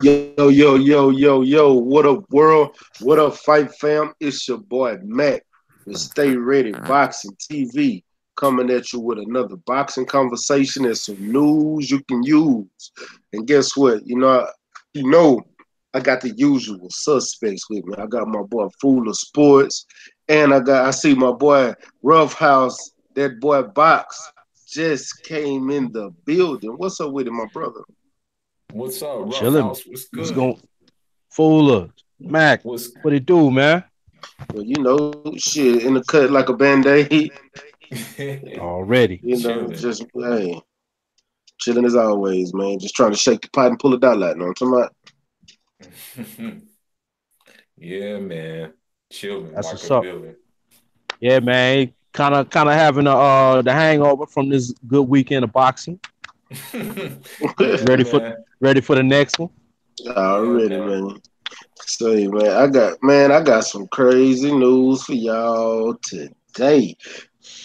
Yo. What up, world? What up, Fight Fam? It's your boy, Mac, with Stay Ready Boxing TV, coming at you with another boxing conversation and some news you can use. And guess what? You know, I got the usual suspects with me. I got my boy Fool of Sports, and I see my boy Rough House, that boy Box, just came in the building. What's up with him, my brother? What's up, Rough Chilling. House? What's What's good? going fool us? Mac, What's what it do, man? Well, shit, in the cut like a band-aid. Already. chilling? Just hey, chilling as always, man. Just trying to shake the pot and pull it out like, no, I'm talking about. Yeah, man. Chilling That's like what's a up. villain. Yeah, man. Kinda having the hangover from this good weekend of boxing. Yeah, Ready for man. ready for the next one. Yeah, Already, man. man. Say, man, I got some crazy news for y'all today.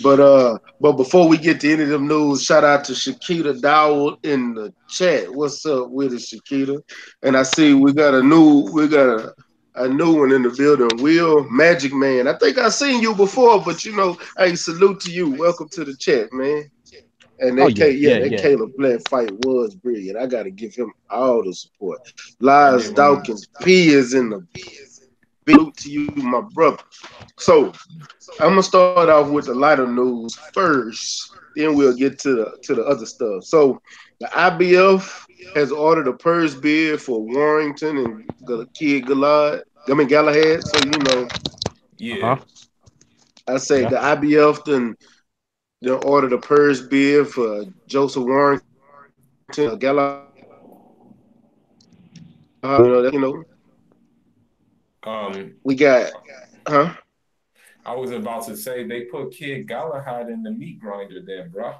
But before we get to any of them news, shout out to Shakita Dowell in the chat. What's up with it, Shakita? And I see we got a new one in the building. Will Magic Man. I think I seen you before, but hey, salute to you. Welcome to the chat, man. And Oh yeah, yeah, that yeah. Caleb Black fight was brilliant. I got to give him all the support. I Lies give him. Dawkins P is in the salute to you, my brother. So I'm gonna start off with the lighter news first. Then we'll get to the other stuff. So the IBF has ordered a purse bid for Warrington and Kid Galad. I mean Galahad. So Yeah. Uh-huh. I say Yeah. the IBF then ordered a purse bid for Joseph Warrington, Galahad. Um, We got, huh? I was about to say they put Kid Galahad in the meat grinder there, bro.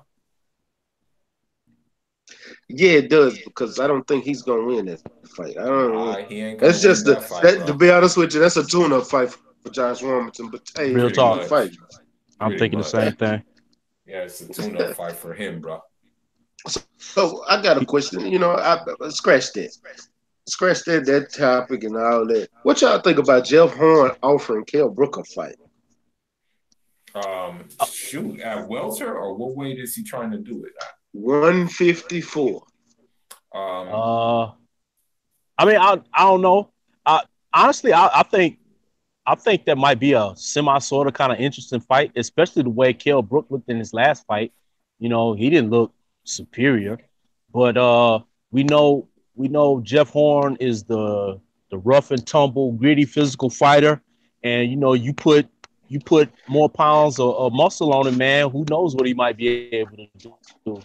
Yeah, it does because I don't think he's gonna win that fight. I don't. Nah, he ain't That's gonna just win that fight, to bro. be honest with you, that's a tune-up fight for Josh Warrington. But hey, it's a Real Pretty good talk. fight. much. I'm Pretty thinking the same much. thing. Yeah, it's a tune-up fight for him, bro. So I got a question. I scratch that topic and all that. What y'all think about Jeff Horn offering Kell Brook a fight? Shoot, at welter or what weight is he trying to do it 154. at? Uh I don't know. I honestly I think that might be a semi sort of kind of interesting fight, especially the way Kell Brook looked in his last fight. He didn't look superior, but we know we know Jeff Horn is the rough and tumble, gritty physical fighter, and you put more pounds of muscle on him, man. Who knows what he might be able to do?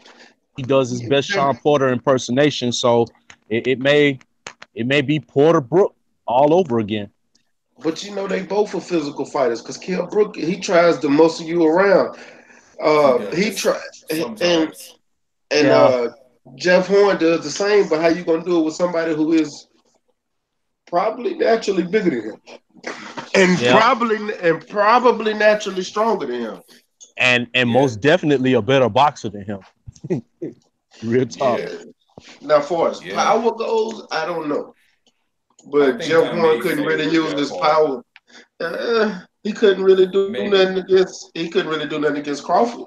He does his best Sean Porter impersonation, so it may be Porter Brook all over again. But they both are physical fighters because Kell Brook he tries to muscle you around. He He does try and sometimes. and Yeah, Jeff Horn does the same. But how you gonna do it with somebody who is probably naturally bigger than him, and yeah, probably naturally stronger than him? and Yeah, most definitely a better boxer than him. Real talk. yeah, Yeah. Now, far as yeah. power goes, I don't know, I but think Jeff that Horn may couldn't really favor use Jeff his Horn. power. He couldn't really do nothing Maybe. against. He couldn't really do nothing against Crawford.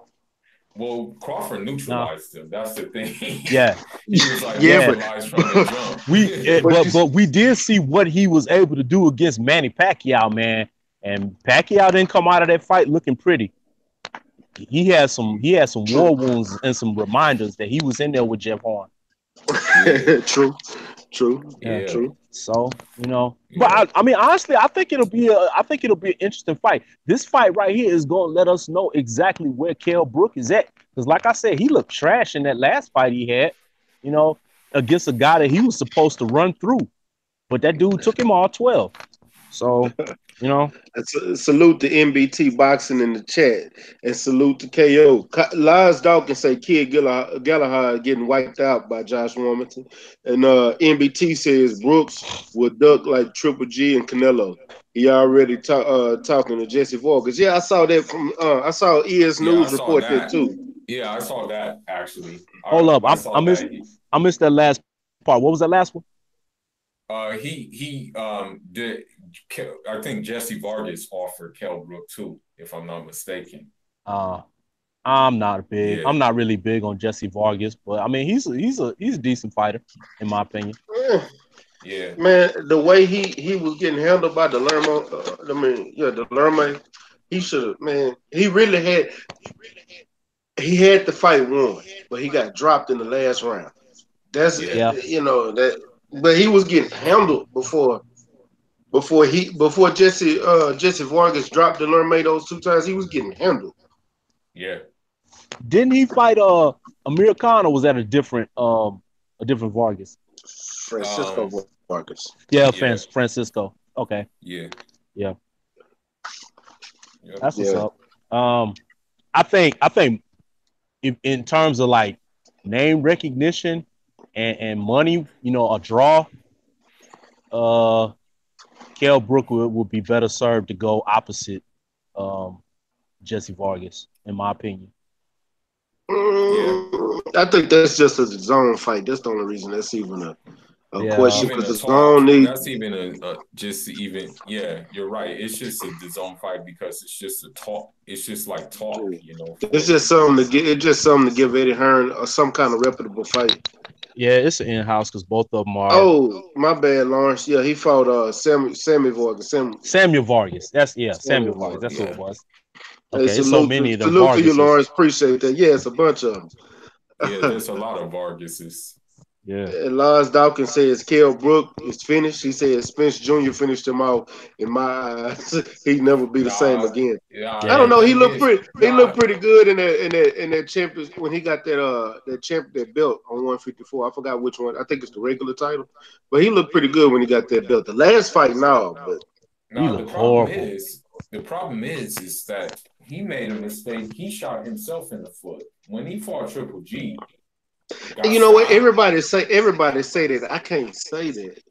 Well, Crawford Nah, neutralized him. That's the thing. yeah, He was like Yeah, yeah. neutralized from the but jump. We but you but we did see what he was able to do against Manny Pacquiao, man. And Pacquiao didn't come out of that fight looking pretty. He had some true, war wounds and some reminders that he was in there with Jeff Horn. Yeah, true, true, Yeah. yeah, true. But yeah. I mean, honestly, I think it'll be an interesting fight. This fight right here is going to let us know exactly where Kell Brook is at. Because, like I said, he looked trash in that last fight he had. You know, against a guy that he was supposed to run through, but that dude took him all 12. So, you know, Salute to MBT Boxing in the chat, and salute to KO. Lars Dawkins say Kid Galahad getting wiped out by Josh Warmington, and MBT says Brooks will duck like Triple G and Canelo. He already talking to Jesse Vargas. Yeah, I saw that from. I saw ES Yeah, I News saw report that that. too. Yeah, I saw that actually. hold up, I saw I that. missed that last part. What was that last one? He did. I think Jesse Vargas offered Kell Brook too, if I'm not mistaken. I'm not big. Yeah. I'm not really big on Jesse Vargas, but I mean he's a decent fighter in my opinion. Yeah. Man, the way he was getting handled by Delermo, Delermo, he should have, man, he had the fight won, but he got dropped in the last round. That's Yeah. Yeah. but he was getting handled before Jesse Vargas dropped Delermo those 2 times. He was getting handled. Yeah. Didn't he fight Amir Khan, or was that a different Vargas? Francisco Vargas. Yeah, Yeah. Francisco. Okay. Yeah. Yeah. Yep. That's what's Yeah. up. I think if, in terms of like name recognition and money, a draw, Kell Brook would be better served to go opposite Jesse Vargas, in my opinion. Yeah. I think that's just a zone fight. That's the only reason that's even a Yeah. question, Even because a the talk. zone need. That's even just even. Yeah, you're right. It's just a zone fight because it's just a talk. It's just like talk, It's just something to get. It's just something to give Eddie Hearn some kind of reputable fight. Yeah, it's an in-house because both of them are Oh, my bad, Lawrence. Yeah, he fought Sammy Vargas. Samuel Vargas. Samuel Samuel Vargas. That's who Yeah. it was. Hey, Okay, it's so salute many of them to you, Vargases. Lawrence. Appreciate that. Yeah, it's a bunch of Yeah. them. There's a lot of Vargases. Yeah. Lars Dawkins says Kell Brook is finished. He says Spence Jr. finished him out. In my eyes, he'd never be the same Nah. again. Yeah. I Yeah. don't The know. He thing looked is, pretty. He nah. looked pretty good in that champions when he got that belt on 154. I forgot which one. I think it's the regular title, but he looked pretty good when he got that belt. The last fight, no, but He Nah. looked horrible. The problem is that he made a mistake. He shot himself in the foot when he fought Triple G. Got you know what? stopped. Everybody say that. I can't say that.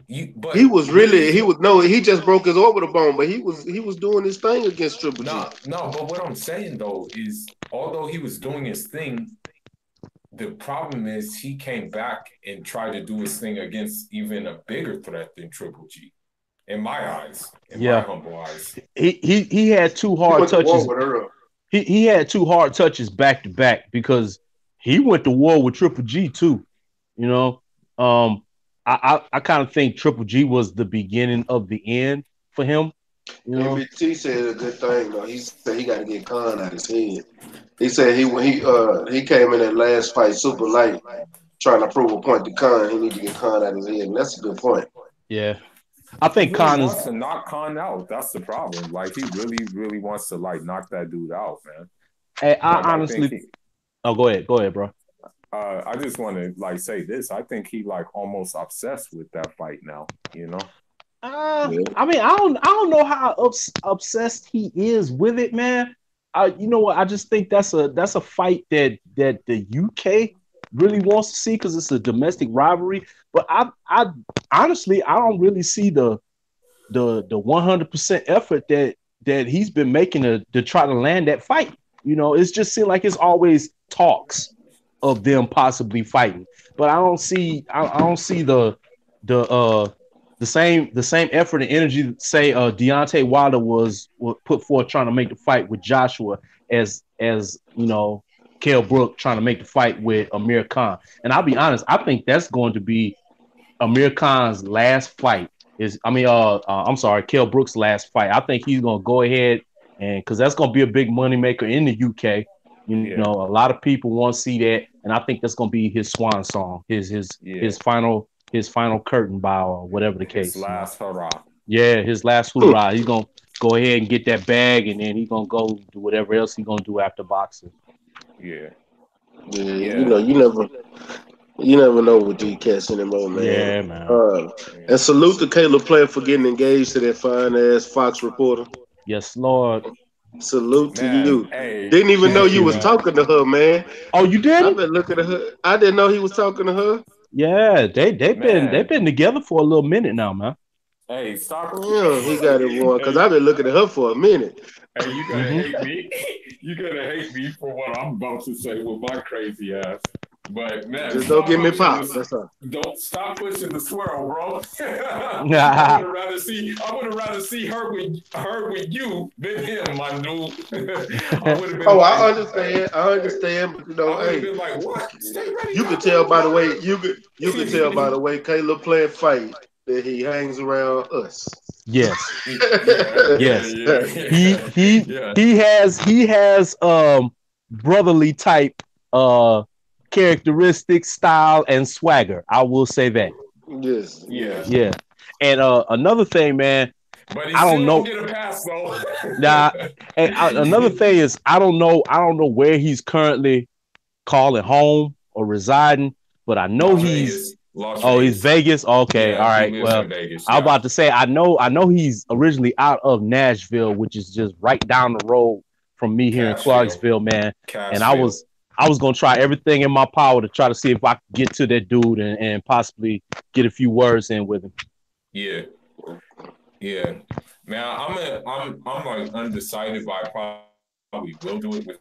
He But was when he really. He was no. He just broke his orbital bone, but he was doing his thing against Triple G. no, but what I'm saying though is, although he was doing his thing, the problem is he came back and tried to do his thing against even a bigger threat than Triple G. In my eyes, in my Yeah. humble eyes. He had two He hard went to war touches. with her. He had two hard touches back to back because he went to war with Triple G too. You know, I kind of think Triple G was the beginning of the end for him. You know, MBT said a good thing though. He said he got to get Khan out his head. He said he came in that last fight super light, trying to prove a point to Khan. He need to get Khan out his head, and that's a good point. yeah. I He think really Khan wants is. to knock Khan out. That's the problem. Like he really, really wants to like knock that dude out, man. Hey, Like I I think honestly. Oh, go ahead, bro. I just want to like say this. I think he like almost obsessed with that fight now. Yeah. I mean, I don't know how obsessed he is with it, man. You know what? I just think that's a fight that the UK really wants to see because it's a domestic rivalry. But I honestly I don't really see the 100% effort that he's been making to try to land that fight. It's just seemed like it's always talks of them possibly fighting, but I don't see the the same effort and energy that say Deontay Wilder was put forth trying to make the fight with Joshua as Kell Brook trying to make the fight with Amir Khan. And I'll be honest, I think that's going to be Amir Khan's last fight. I'm sorry, Kell Brook's last fight. I think he's gonna go ahead and because that's gonna be a big moneymaker in the UK. A lot of people want to see that, and I think that's gonna be his swan song, his final curtain bow, or whatever the case. His last hurrah. Yeah, his last hoorah. He's gonna go ahead and get that bag, and then he's gonna go do whatever else he's gonna do after boxing. Yeah. You never know with these cats anymore, man. Yeah, man. And salute to Caleb Player for getting engaged to that fine ass Fox reporter. Yes, Lord. Salute to you. Hey, Didn't even know thank you you, was man. talking to her, man. Oh, you did I've it? been looking at her. I didn't know he was talking to her. Yeah, they've Man. been together for a little minute now, man. Hey, stop. Yeah, he got it wrong because I've been looking at her for a minute. Hey, you gonna hate me? You gonna hate me for what I'm about to say with my crazy ass? But man, Just don't give me pop. pushing That's all. don't stop pushing the swirl, bro. Nah. I would have rather see her with you than him, my dude. I would have been I understand, but I would have been like, what? Stay ready. You could tell by the way you could tell by the way Caleb playing fight that he hangs around us. Yes. Yes. He has brotherly type characteristics, style, and swagger. I will say that. Yes. Yeah. And another thing, man. But he I don't know. Don't get a pass though. Another thing is I don't know where he's currently calling home or residing, but I know he's Vegas. Okay, yeah, all right. Well, Vegas, I'm about to say I know he's originally out of Nashville, which is just right down the road from me here in Clarksville, man. And I was gonna try everything in my power to try to see if I could get to that dude and possibly get a few words in with him. Yeah. Man, I'm like undecided, but I probably will do it with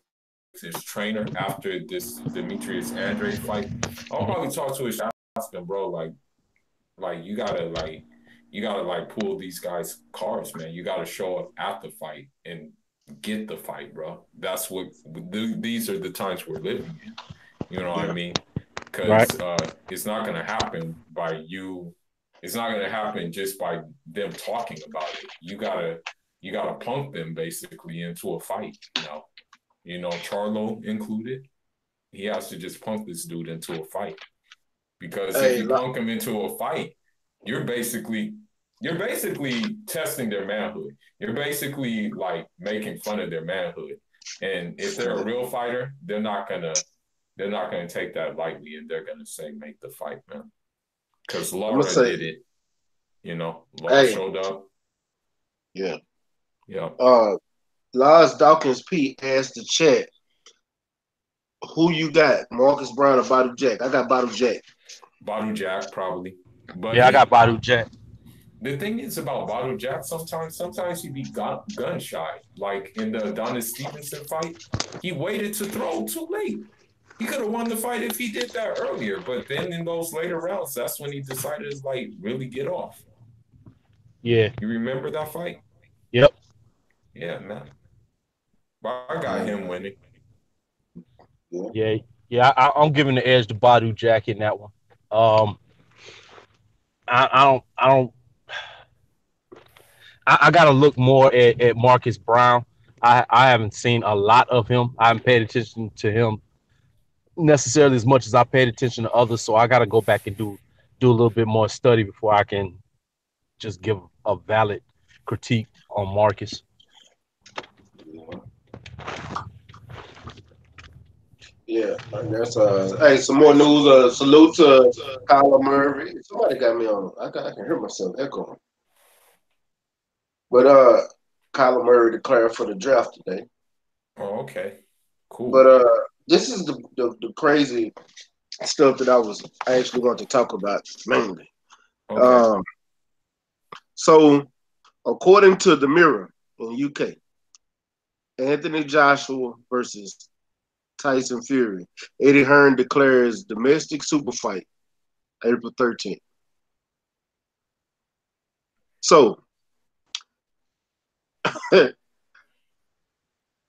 his trainer after this Demetrius Andre fight. I'll probably talk to his ask him, bro, like you gotta pull these guys' cards, man. You gotta show up at the fight and get the fight, bro. That's what these are the times we're living in. You know what I mean? Because it's not gonna happen by you. It's not gonna happen just by them talking about it. You gotta punk them basically into a fight. You know, Charlo included. He has to just punk this dude into a fight. Because if you punk him into a fight, you're basically testing their manhood. You're basically like making fun of their manhood. And if they're a real fighter, they're not gonna take that lightly, and they're gonna say, "Make the fight, man." Because Laura did it. You know, Laura showed up. Yeah. Yeah. Lars Dawkins Pete asked the chat, who you got, Marcus Brown or Badu Jack? I got Badu Jack. Badu Jack, probably. But I got Badu Jack. The thing is about Badu Jack, sometimes he be gun shy. Like in the Adonis Stevenson fight, he waited to throw too late. He could have won the fight if he did that earlier. But then in those later rounds, that's when he decided to like really get off. Yeah. You remember that fight? Yep. Yeah, man. But I got him winning. Yeah. I'm giving the edge to Badu Jack in that one. I gotta look more at Marcus Brown. I haven't seen a lot of him. I haven't paid attention to him necessarily as much as I paid attention to others. So I gotta go back and do a little bit more study before I can just give a valid critique on Marcus. Yeah, that's hey, some more news. Salute to Kyler Murray. Somebody got me on. I can hear myself echoing. But Kyler Murray declared for the draft today. Oh, okay, cool. But this is the crazy stuff that I was actually going to talk about mainly. Okay. So, according to the Mirror in UK, Anthony Joshua versus Tyson Fury, Eddie Hearn declares domestic super fight April 13th. So,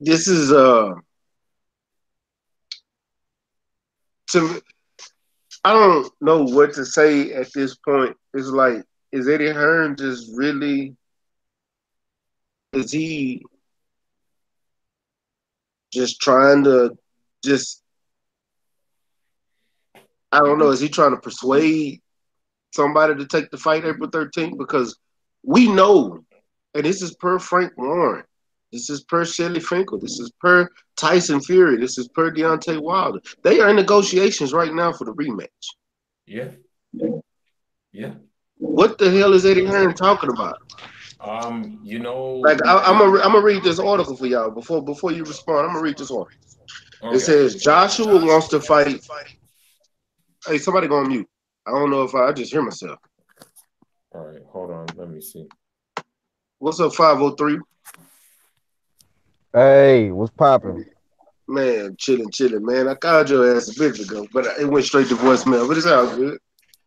this is I don't know what to say at this point. It's like, is Eddie Hearn just really? Is he just trying to I don't know. Is he trying to persuade somebody to take the fight April 13th? Because we know, and this is per Frank Warren, this is per Shelly Finkel, this is per Tyson Fury, this is per Deontay Wilder. They are in negotiations right now for the rematch. Yeah. What the hell is Eddie Hearn talking about? You know, like I'm gonna read this article for y'all before you respond. I'm gonna read this article. Okay. It says Joshua wants to fight. Hey, somebody go on mute. I don't know if I just hear myself. All right, hold on. Let me see. What's up, 503? Hey, what's popping? Man, chilling, man. I called your ass a bit ago, but it went straight to voicemail. But it's all good.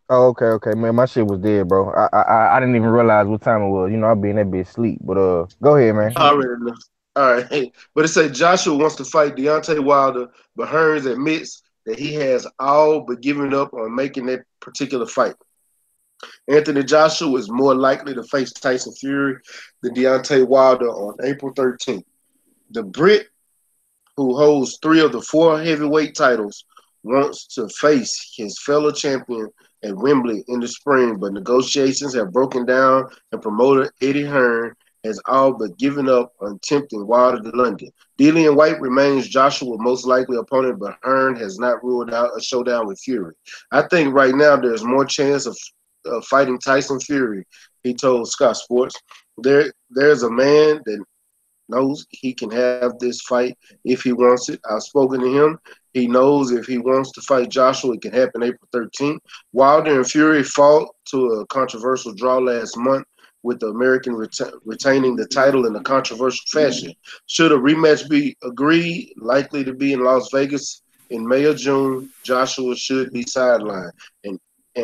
Oh, okay, man. My shit was dead, bro. I didn't even realize what time it was. You know, I be in that bitch sleep. But go ahead, man. I already know. All right. Hey, but it said Joshua wants to fight Deontay Wilder, but Hearns admits that he has all but given up on making that particular fight. Anthony Joshua is more likely to face Tyson Fury than Deontay Wilder on April 13th. The Brit, who holds 3 of the 4 heavyweight titles, wants to face his fellow champion at Wembley in the spring, but negotiations have broken down and promoter Eddie Hearn has all but given up on tempting Wilder to London. Dillian White remains Joshua's most likely opponent, but Hearn has not ruled out a showdown with Fury. I think right now there's more chance of fighting Tyson Fury, he told Scott Sports. There's a man that knows he can have this fight if he wants it. I've spoken to him. He knows if he wants to fight Joshua, it can happen April 13th. Wilder and Fury fought to a controversial draw last month, with the American retaining the title in a controversial fashion. Should a rematch be agreed, likely to be in Las Vegas in May or June, Joshua should be sidelined. And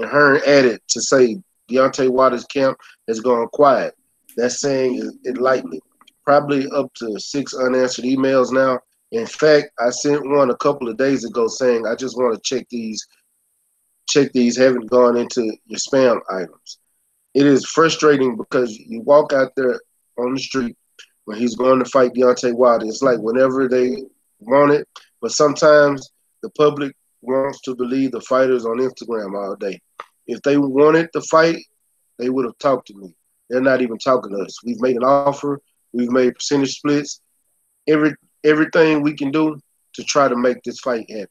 Hearn added to say Deontay Wilder's camp has gone quiet. That's saying it lightly. Probably up to 6 unanswered emails now. In fact, I sent one a couple of days ago saying I just want to check these haven't gone into your spam items. It is frustrating because you walk out there on the street when he's going to fight Deontay Wilder. It's like whenever they want it, but sometimes the public wants to believe the fighters on Instagram all day. If they wanted to fight, they would have talked to me. They're not even talking to us. We've made an offer. We've made percentage splits. Everything we can do to try to make this fight happen.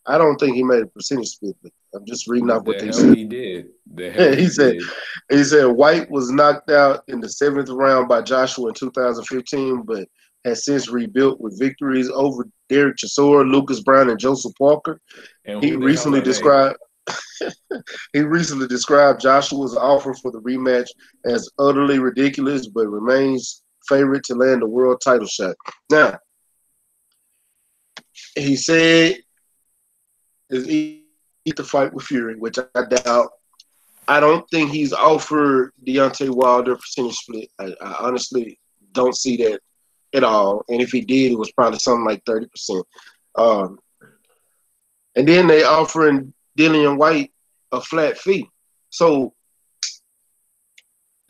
I don't think he made a percentage split, but I'm just reading off what they said. He did. He said White was knocked out in the 7th round by Joshua in 2015, but has since rebuilt with victories over Derek Chisora, Lucas Brown, and Joseph Parker. He recently described Joshua's offer for the rematch as utterly ridiculous, but remains favorite to land the world title shot. Now, he said is to fight with Fury, which I doubt. I don't think he's offered Deontay Wilder percentage split. I honestly don't see that at all. And if he did, it was probably something like 30%. And then they offering Dillian White a flat fee. So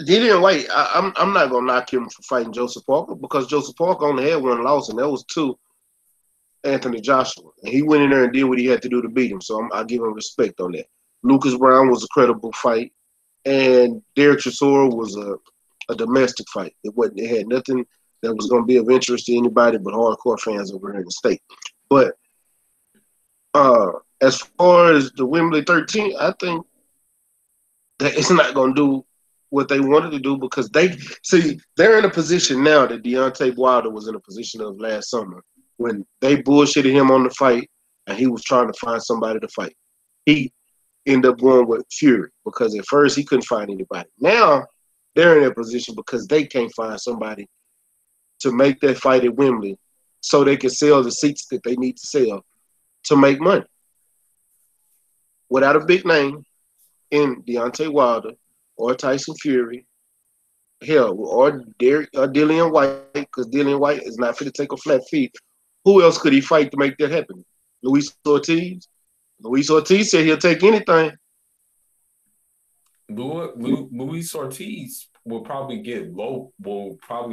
Dillian White, I'm not gonna knock him for fighting Joseph Parker because Joseph Parker only had 1 loss, and that was to Anthony Joshua. And he went in there and did what he had to do to beat him. So I give him respect on that. Lucas Brown was a credible fight, and Derek Chisora was a domestic fight. It had nothing that was going to be of interest to anybody but hardcore fans over here in the state. But as far as the Wembley 13, I think that it's not going to do what they wanted to do because they're in a position now that Deontay Wilder was in a position of last summer when they bullshitted him on the fight and he was trying to find somebody to fight. He ended up going with Fury because at first he couldn't find anybody. Now they're in that position because they can't find somebody to make that fight at Wembley so they can sell the seats that they need to sell to make money. Without a big name in Deontay Wilder or Tyson Fury, hell, or Dillian White, because Dillian White is not fit to take a flat fee. Who else could he fight to make that happen? Luis Ortiz? Luis Ortiz said he'll take anything. Luis Ortiz will probably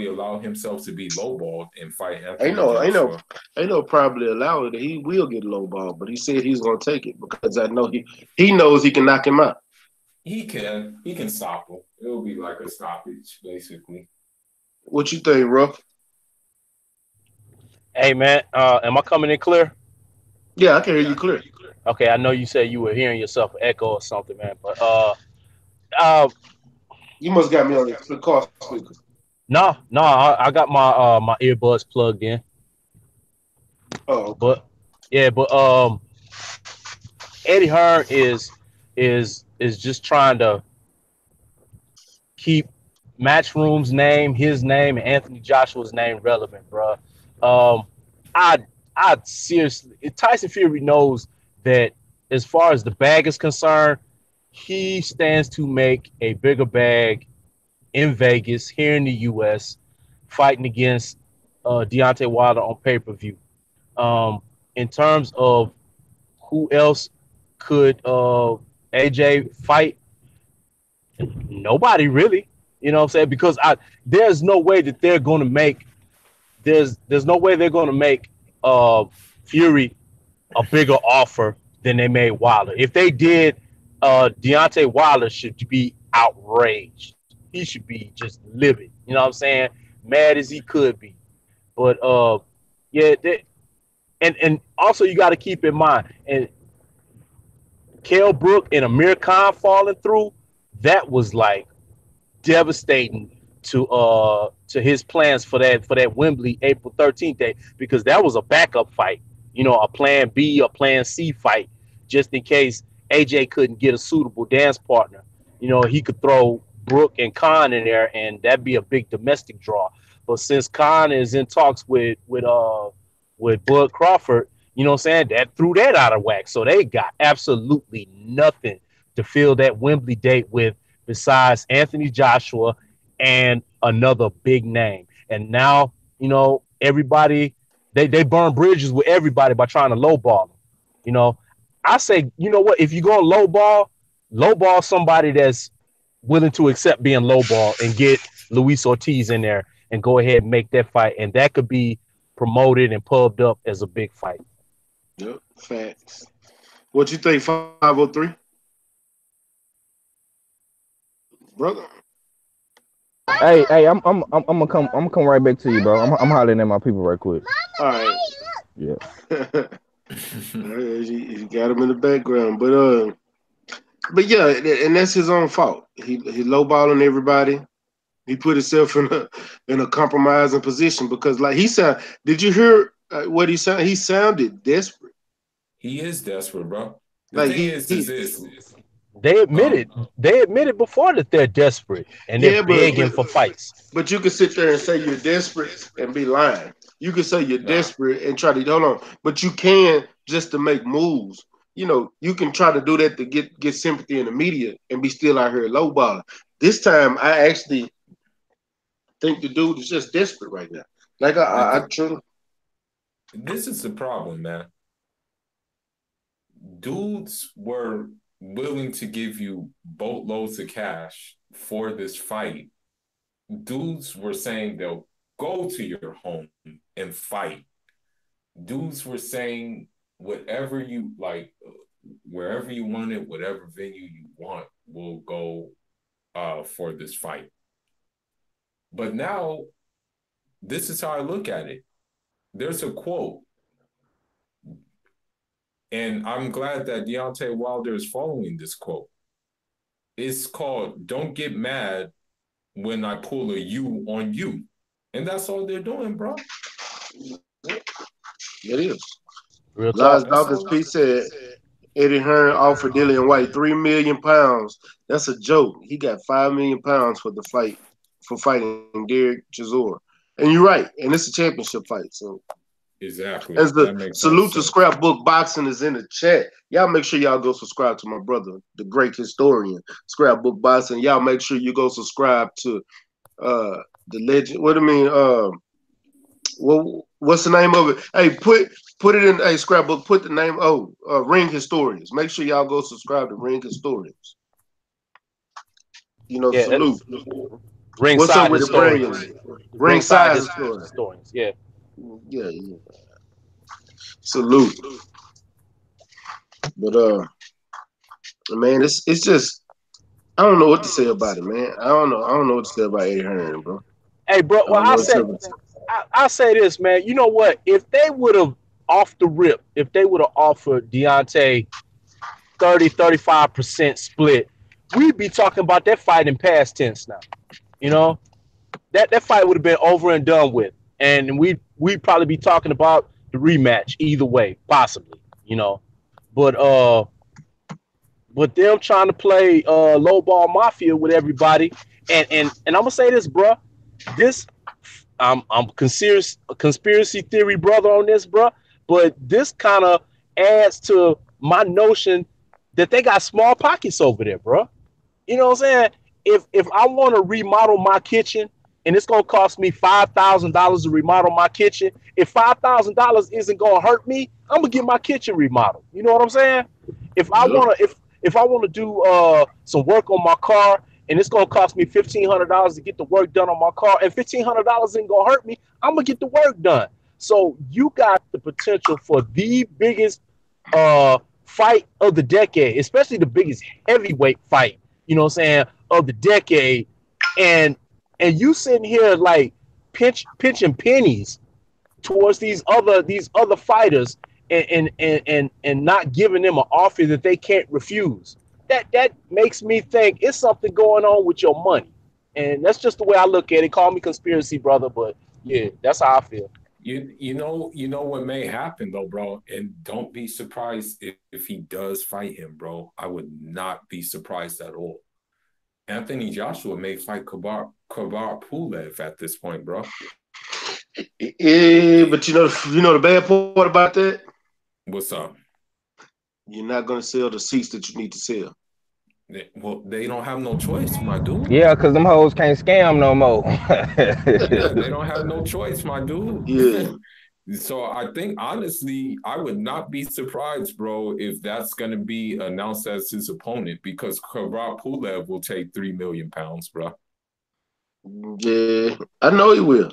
allow himself to be lowballed and fight Anthony Joshua. Ain't no probably allow it. He will get lowballed, but he said he's gonna take it because I know he knows he can knock him out. He can stop him. It'll be like a stoppage, basically. What you think, Ruff? Hey man, am I coming in clear? Yeah, I can hear you clear. Okay, I know you said you were hearing yourself echo or something, man, but you must got me on the car speaker. No, I got my my earbuds plugged in. Oh, okay. But Eddie Hearn is just trying to keep Matchroom's name, his name, and Anthony Joshua's name relevant, bro. I seriously, Tyson Fury knows that as far as the bag is concerned, he stands to make a bigger bag in Vegas, here in the U.S., fighting against Deontay Wilder on pay-per-view. In terms of who else could AJ fight, nobody really. You know what I'm saying? Because there's no way that they're going to make there's no way they're going to make Fury a bigger offer than they made Wilder. If they did, Deontay Wilder should be outraged. He should be just livid. You know what I'm saying? Mad as he could be. But yeah, and also you got to keep in mind, and Kell Brook and Amir Khan falling through, that was like devastating to his plans for that Wembley April 13th day, because that was a backup fight, you know, a plan B or plan C fight, just in case AJ couldn't get a suitable dance partner. You know, he could throw Brook and Khan in there, and that'd be a big domestic draw. But since Khan is in talks with Bud Crawford, you know what I'm saying, that threw that out of whack. So they got absolutely nothing to fill that Wembley date with besides Anthony Joshua and another big name. And now, you know, everybody, they burn bridges with everybody by trying to lowball them. You know, I say, you know what, if you're going to lowball somebody that's willing to accept being lowball, and get Luis Ortiz in there and go ahead and make that fight. And that could be promoted and pubbed up as a big fight. Yep, facts. What you think, 503? Brother. Hey, I'm gonna come right back to you, bro. I'm hollering at my people right quick. All right. Yeah. You got him in the background, but yeah, and that's his own fault. He lowballing everybody. He put himself in a compromising position, because like he sound. Did you hear what he sounded? He sounded desperate. He is desperate, bro. The Like thing is this. They admitted before that they're desperate and they're begging for fights. But you can sit there and say you're desperate and be lying. You can say you're desperate and try to hold on, but you can just to make moves. You know, you can try to do that to get sympathy in the media and be still out here lowballing. This time, I actually think the dude is just desperate right now. Like I truly. This is the problem, man. Dudes were willing to give you boatloads of cash for this fight. Dudes were saying they'll go to your home and fight. Dudes were saying whatever you like, wherever you want it, whatever venue you want, we'll go for this fight. But now, this is how I look at it. There's a quote, and I'm glad that Deontay Wilder is following this quote. It's called, "Don't get mad when I pull a you on you." And that's all they're doing, bro. It is. Real Lars talk. Dawkins P said Eddie Hearn offered Dillian White £3 million. That's a joke. He got £5 million for the fight, for fighting Derek Chisora. And you're right. And it's a championship fight. So exactly. As the salute to Scrapbook Boxing is in the chat. Y'all make sure y'all go subscribe to my brother, the great historian, Scrapbook Boxing. Y'all make sure you go subscribe to the legend. What do you mean? What's the name of it? Hey, put it in. Hey, Scrapbook, put the name. Ring Historians. Make sure y'all go subscribe to Ring Historians. You know, yeah, salute. What's up with historians? the Ringside Historians. Yeah. Yeah. Salute. But man, it's just I don't know what to say about it, man. I don't know what to say about Eddie Hearn, bro. Hey, bro. Well, I say this, man. You know what? If they would have off the rip, if they would have offered Deontay 30-35% split, we'd be talking about that fight in past tense now. You know, that fight would have been over and done with, and we'd probably be talking about the rematch either way, possibly. You know, but them trying to play lowball mafia with everybody, and I'm gonna say this, bro. I'm conspiracy theory brother on this, bro. But this kind of adds to my notion that they got small pockets over there, bro. You know what I'm saying? If I want to remodel my kitchen and it's gonna cost me $5,000 to remodel my kitchen, if $5,000 isn't gonna hurt me, I'm gonna get my kitchen remodeled. You know what I'm saying? If I Yep. wanna if I wanna do some work on my car and it's gonna cost me $1,500 to get the work done on my car, and $1,500 isn't gonna hurt me, I'm gonna get the work done. So you got the potential for the biggest fight of the decade, especially the biggest heavyweight fight, you know what I'm saying, of the decade. And you sitting here like pinching pennies towards these other fighters and not giving them an offer that they can't refuse. That makes me think it's something going on with your money. And that's just the way I look at it. Call me conspiracy, brother, but yeah, that's how I feel. You know what may happen though, bro, and don't be surprised if he does fight him, bro. I would not be surprised at all. Anthony Joshua may fight Kabar Pulev at this point, bro. Yeah, but you know the bad part about that? What's up? You're not gonna sell the seats that you need to sell. Well, they don't have no choice, my dude. Yeah, because them hoes can't scam no more. Yeah, they don't have no choice, my dude. Yeah. So I think, honestly, I would not be surprised, bro, if that's going to be announced as his opponent, because Kabar Pulev will take 3 million pounds, bro. Yeah, I know he will.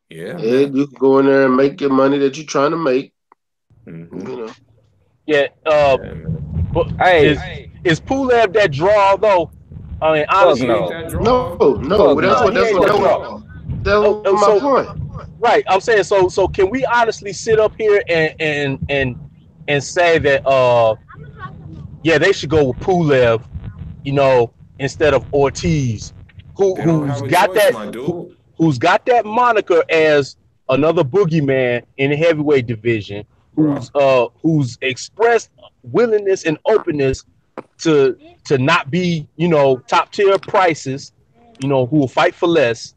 Yeah, you can go in there and make your money that you're trying to make. Mm-hmm. You know. Yeah, but Hey, is Pulev that draw though? I mean, honestly, no. That draw. No, that's my so point. right. I'm saying so. Can we honestly sit up here and say that yeah, they should go with Pulev, you know, instead of Ortiz, who's got choice, that who's got that moniker as another boogeyman in the heavyweight division, who's expressed willingness and openness to not be, you know, top tier prices, you know, who will fight for less.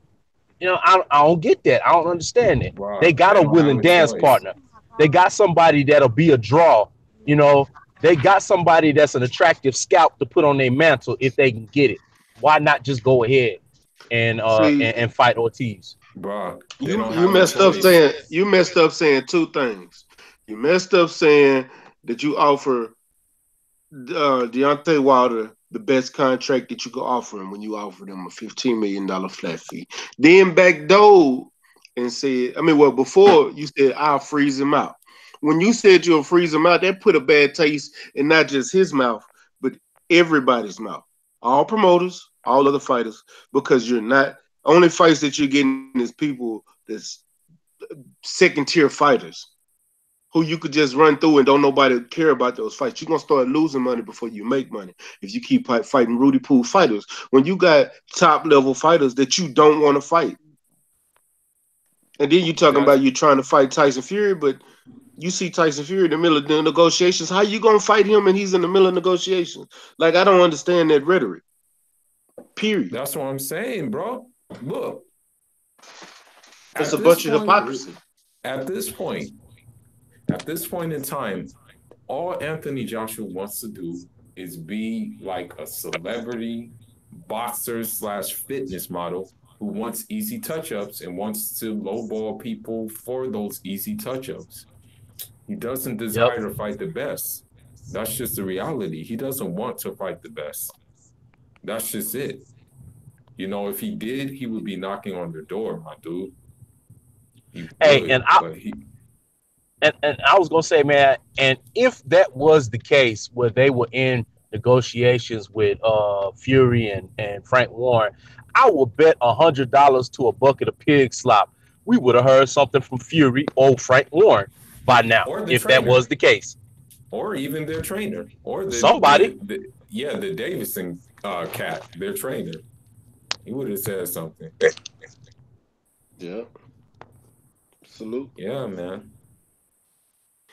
You know, I don't get that. I don't understand it. Bro, they got a willing dance partner. They got somebody that'll be a draw. You know, they got somebody that's an attractive scalp to put on their mantle if they can get it. Why not just go ahead and and fight Ortiz? Bro, you messed up saying two things. You messed up saying that you offer Deontay Wilder the best contract that you could offer him when you offered him a $15 million flat fee. Then backdoored and said, before you said, I'll freeze him out. When you said you'll freeze him out, that put a bad taste in not just his mouth, but everybody's mouth. All promoters, all other fighters, because you're not, only fights that you're getting is people that's second tier fighters who you could just run through and don't nobody care about those fights. You're going to start losing money before you make money if you keep fighting Rudy Pool fighters. When you got top level fighters that you don't want to fight. And then you talking about you trying to fight Tyson Fury, but you see Tyson Fury in the middle of the negotiations. How you going to fight him and he's in the middle of negotiations? Like, I don't understand that rhetoric. Period. That's what I'm saying, bro. Look. It's a bunch of hypocrisy. At this point in time, all Anthony Joshua wants to do is be like a celebrity boxer / fitness model who wants easy touch-ups and wants to lowball people for those easy touch-ups. He doesn't desire to fight the best. That's just the reality. He doesn't want to fight the best. That's just it. You know, if he did, he would be knocking on the door, my dude. And I was gonna say, man, and if that was the case where they were in negotiations with Fury and Frank Warren, I would bet $100 to a bucket of pig slop we would have heard something from Fury or Frank Warren by now, if that was the case. Or even their trainer, or somebody. The Davison cat, their trainer. He would have said something. Yeah. Salute. Yeah, man.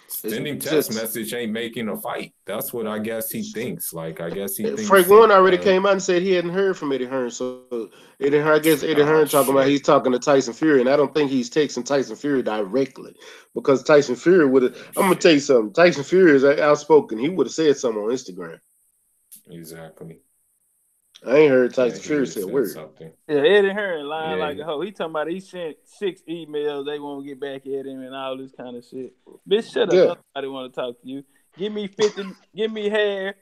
Sending text message ain't making a fight. That's what I guess he thinks. Like, I guess he thinks Frank Warren already came out and said he hadn't heard from Eddie Hearn. So I guess Eddie Hearn talking about he's talking to Tyson Fury, and I don't think he's texting Tyson Fury directly because Tyson Fury would have. I'm gonna tell you something. Tyson Fury is outspoken. He would have said something on Instagram. Exactly. I ain't heard Tyson Fury say a word. Something. Yeah, Eddie Hearn lying like a hoe. He talking about he sent 6 emails. They won't get back at him and all this kind of shit. Bitch, shut up. Nobody want to talk to you. Give me 50. Give me hair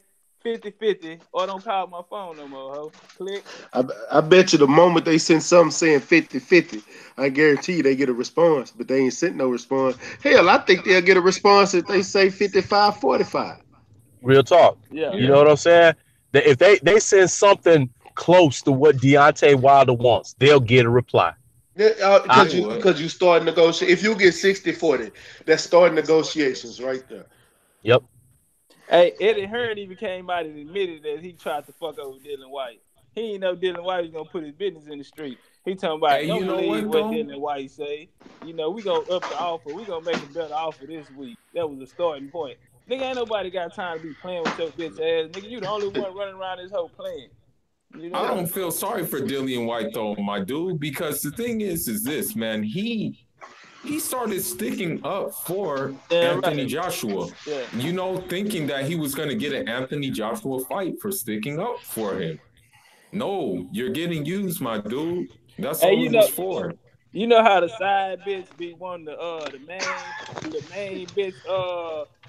50-50, or don't call my phone no more, ho. Click. I bet you the moment they send something saying 50-50, I guarantee you they get a response, but they ain't sent no response. Hell, I think they'll get a response if they say 55-45. Real talk. Yeah. You know what I'm saying? If they send something close to what Deontay Wilder wants, they'll get a reply. Because you start negotiating. If you get 60-40, that's starting negotiations right there. Yep. Hey, Eddie Hearn even came out and admitted that he tried to fuck over Dylan White. He ain't know Dylan White was gonna put his business in the street. He talking about don't believe what Dylan White say. You know, we gonna up the offer. We gonna make a better offer this week. That was a starting point. Nigga, ain't nobody got time to be playing with your bitch ass. Nigga, you the only one running around this whole plan. You know? I don't feel sorry for Dillian White though, my dude, because the thing is this, man. He started sticking up for Anthony Joshua, you know, thinking that he was going to get an Anthony Joshua fight for sticking up for him. No, you're getting used, my dude. That's all it was for. You know how the side bitch be wanting the main bitch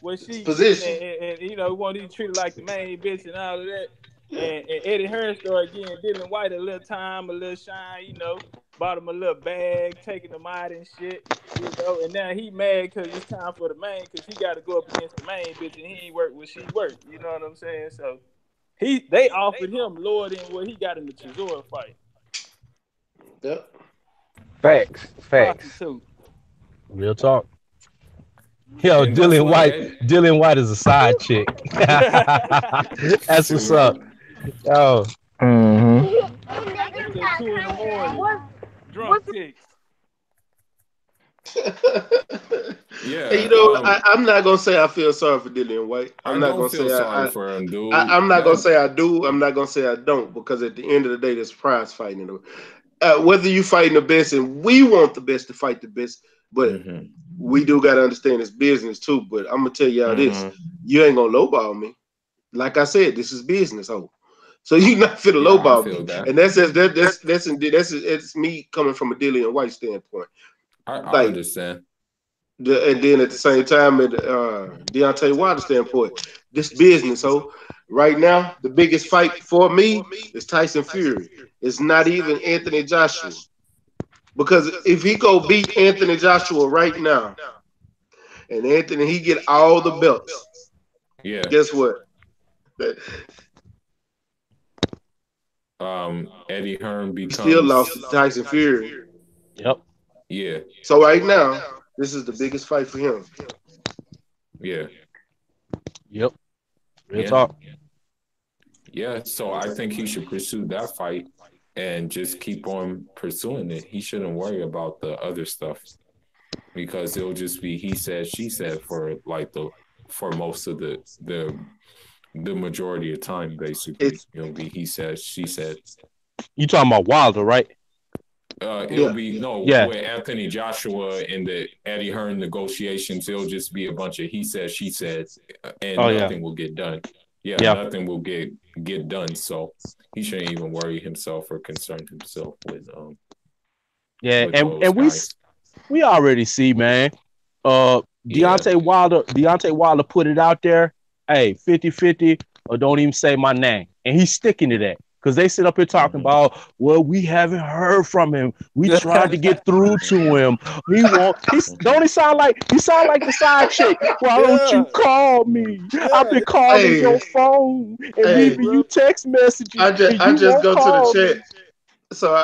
where she position and you know want to be treated like the main bitch and all of that. And Eddie Hearn started getting Dylan White a little time, a little shine, you know, bought him a little bag, taking him out and shit, you know, and now he mad because it's time for the main, because he got to go up against the main bitch and he ain't work what she worked, you know what I'm saying? So they offered him lower than what he got in the Chisora fight. Yep. Facts. Real talk. Yo, Dylan White is a side chick. That's what's up. Yo. Mm-hmm. 2 in the morning. Drunk chicks. Yeah. Hey, you know, I'm not gonna say I feel sorry for Dillian White. I'm not gonna say sorry for him, dude. I'm not gonna say I do. I'm not gonna say I don't, because at the end of the day, there's prize fighting. Whether you fighting the best, and we want the best to fight the best, but we do gotta understand it's business too. But I'm gonna tell y'all this: you ain't gonna lowball me. Like I said, this is business, ho. So you not fit a lowball me, and that's me coming from a Dillian White standpoint. I understand. And then at the same time, at Deontay Wilder standpoint, this business. So right now, the biggest fight for me is Tyson Fury. It's not even Anthony Joshua, because if he go beat Anthony Joshua right now, and he get all the belts, guess what? Eddie Hearn becomes still lost to Tyson Fury. Yep. Yeah. So right now, this is the biggest fight for him. Yeah. Yep. Real talk. Yeah. So I think he should pursue that fight and just keep on pursuing it. He shouldn't worry about the other stuff, because it'll just be he said, she said for most of the majority of time, basically. It'll be he said, she said. You talking about Wilder, right? It'll be with Anthony Joshua and the Eddie Hearn negotiations. It'll just be a bunch of he said, she said, and nothing will get done. Nothing will get done. So he shouldn't even worry himself or concern himself with with we already see, man. Deontay Wilder put it out there. Hey, 50-50, or don't even say my name, and he's sticking to that. Because they sit up here talking about, well, we haven't heard from him. We tried to get through to him. Don't he sound like the side chick? Why don't you call me? I've been calling your phone and leaving you text messages. I just go to the chat. So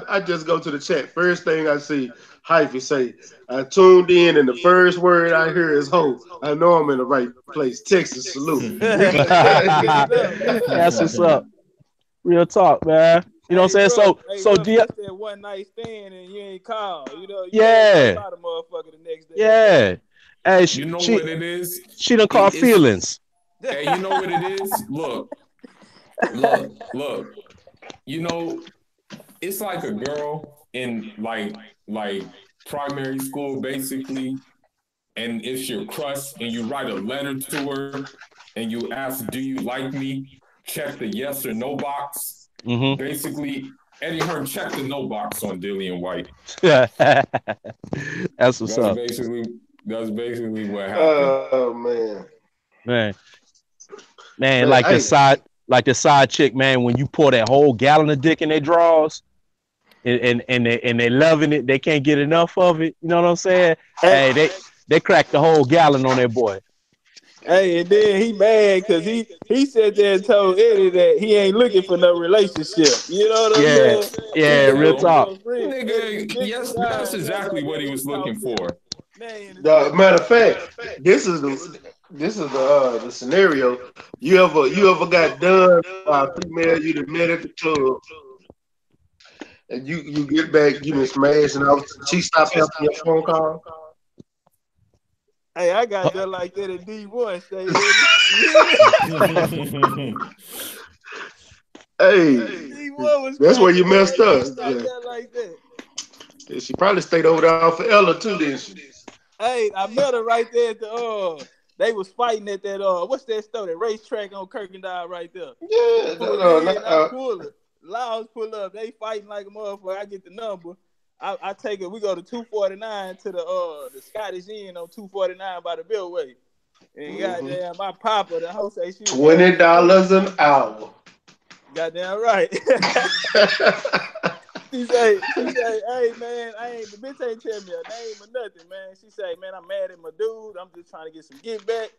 I just go to the chat. First thing I see, Hyphy say, I tuned in and the first word I hear is ho. I know I'm in the right place. Texas salute. That's what's up. Real talk, man. You know what I'm saying? So that one night stand and you ain't call. You know, a lot of motherfucker the next day. Yeah. Hey, You know what it is? She done caught It's feelings. Hey, you know what it is? Look. You know, it's like a girl in like primary school, basically, and it's your crush, and you write a letter to her, and you ask, "Do you like me?" Check the yes or no box. Mm-hmm. Basically, Eddie Hearn checked the no box on Dillian White. That's what's up. That's basically what happened. Oh man. Man, Man, like the side chick, man, when you pour that whole gallon of dick in their drawers and they loving it, they can't get enough of it. You know what I'm saying? Hey, they cracked the whole gallon on their boy. Hey, and then he mad because he said there and told Eddie that he ain't looking for no relationship. You know what I'm saying? Yeah, real talk. Nigga, yes, that's exactly what he was looking for. Matter of fact, this is the scenario. You ever got done by a female you done met at the club, and you get back, you been smashed, and she stopped answering your phone call. Hey, I got done like that at D1. Stay ready. Hey, D1 was that's where you messed up. Like that. Yeah, she probably stayed over there for Ella too, didn't she? Hey, I met her right there at the they was fighting at that what's that store, that racetrack on Kirkendall right there. Yeah, I pull her. Laws pull up, they fighting like a motherfucker. I get the number. I take it. We go to 249 to the Scottish Inn on 249 by the Beltway. And goddamn, my papa, the host say she was $20 an hour. Goddamn right. She say, hey man, the bitch ain't tell me her name or nothing, man. She say, man, I'm mad at my dude. I'm just trying to get some get back.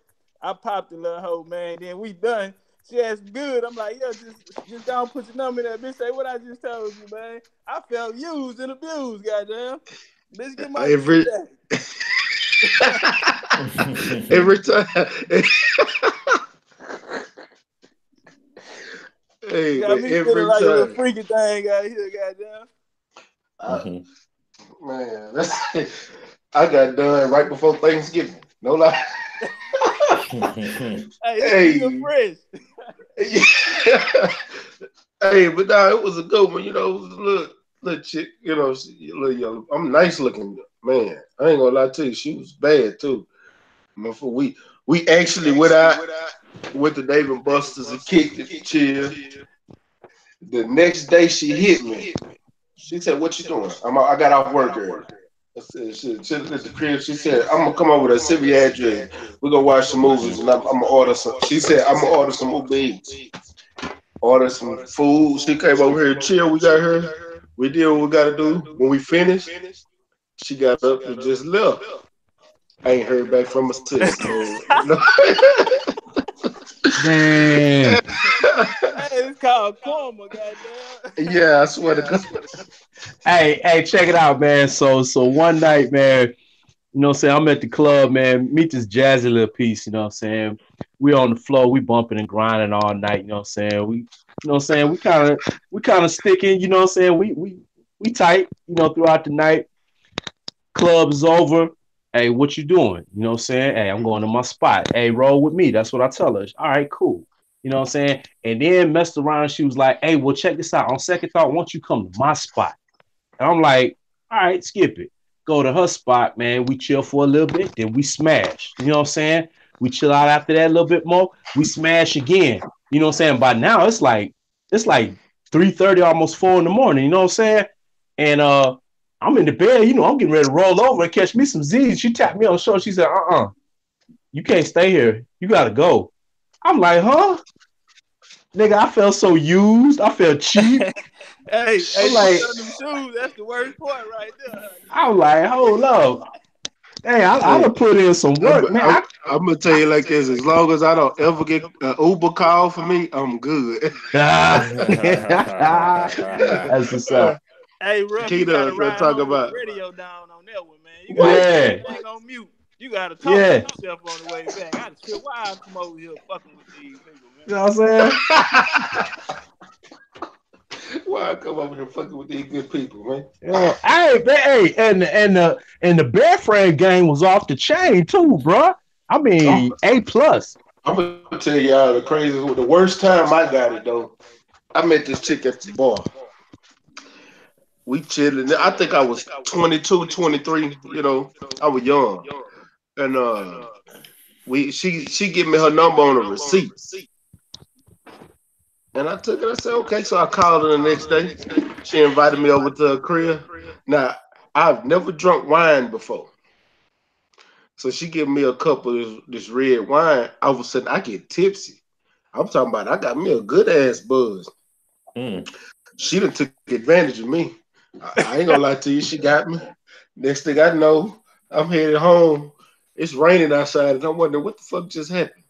I popped the little hoe, man. Then we done. She asked good. I'm like, yo, just don't put your number in that bitch. Say what I just told you, man. I felt used and abused, goddamn. Bitch, get my shit back. Every time. Hey, got me feeling like a little freaky thing out here, goddamn. Man, I got done right before Thanksgiving. No lie. Hey, fresh. Hey, but nah, it was a good one. You know, it was a little chick. You know, little young. I'm nice looking, man. I ain't gonna lie to you. She was bad too. We actually went out with the Dave and Buster's and kicked it, chill. The next day she hit me. She said, "What you doing?" I got off work early. I said, "She at the crib." She said, "I'm gonna come over there, send me your address. We're gonna watch some movies, and I'm gonna order some." She said, "I'm gonna order some Uber Eats, order some food." She came over here, chill. We got her. We did what we gotta do. When we finished, she got up and just left. I ain't heard back from her since. Damn. It's called karma, goddamn. Yeah, I swear to God. Hey, check it out, man. So one night, man, you know what I'm saying? I'm at the club, man. Meet this jazzy little piece, you know what I'm saying? We on the floor, we bumping and grinding all night, you know what I'm saying? We kind of sticking, you know what I'm saying? We tight, you know, throughout the night. Club is over. Hey, what you doing? You know what I'm saying? Hey, I'm going to my spot. Hey, roll with me. That's what I tell her. All right, cool. You know what I'm saying? And then messed around. She was like, hey, well, check this out. On second thought, why don't you come to my spot? And I'm like, all right, skip it. Go to her spot, man. We chill for a little bit. Then we smash. You know what I'm saying? We chill out after that a little bit more. We smash again. You know what I'm saying? By now, it's like 3:30, almost 4 in the morning. You know what I'm saying? And I'm in the bed, you know, I'm getting ready to roll over and catch me some Z's. She tapped me on the shoulder. She said, you can't stay here. You got to go. I'm like, huh? Nigga, I felt so used. I felt cheap. Hey, like, them shoes, that's the worst part right there. I'm like, hold up. Hey, I done put in some work, man. I'm going to tell you like this. As long as I don't ever get an Uber call for me, I'm good. That's what's up. Hey, Ruff, you gotta ride home with the radio down on that one, man. You gotta put everything on mute. You gotta talk to yourself on the way back. I just feel why I come over here fucking with these niggas, man. You know what I'm saying? Why I come over here fucking with these good people, man. Hey, and the Bear Friend game was off the chain too, bro. I mean, A plus. I'm gonna tell y'all the craziest, the worst time I got it though. I met this chick at the bar. We chilling. I think I was 22, 23. You know, I was young, and she gave me her number on a receipt, and I took it. I said, okay. So I called her the next day. She invited me over to her crib. Now I've never drunk wine before. So she gave me a cup of this red wine. All of a sudden, I get tipsy. I'm talking about I got me a good ass buzz. She done took advantage of me. I ain't gonna lie to you. She got me. Next thing I know, I'm headed home. It's raining outside, and I'm wondering what the fuck just happened.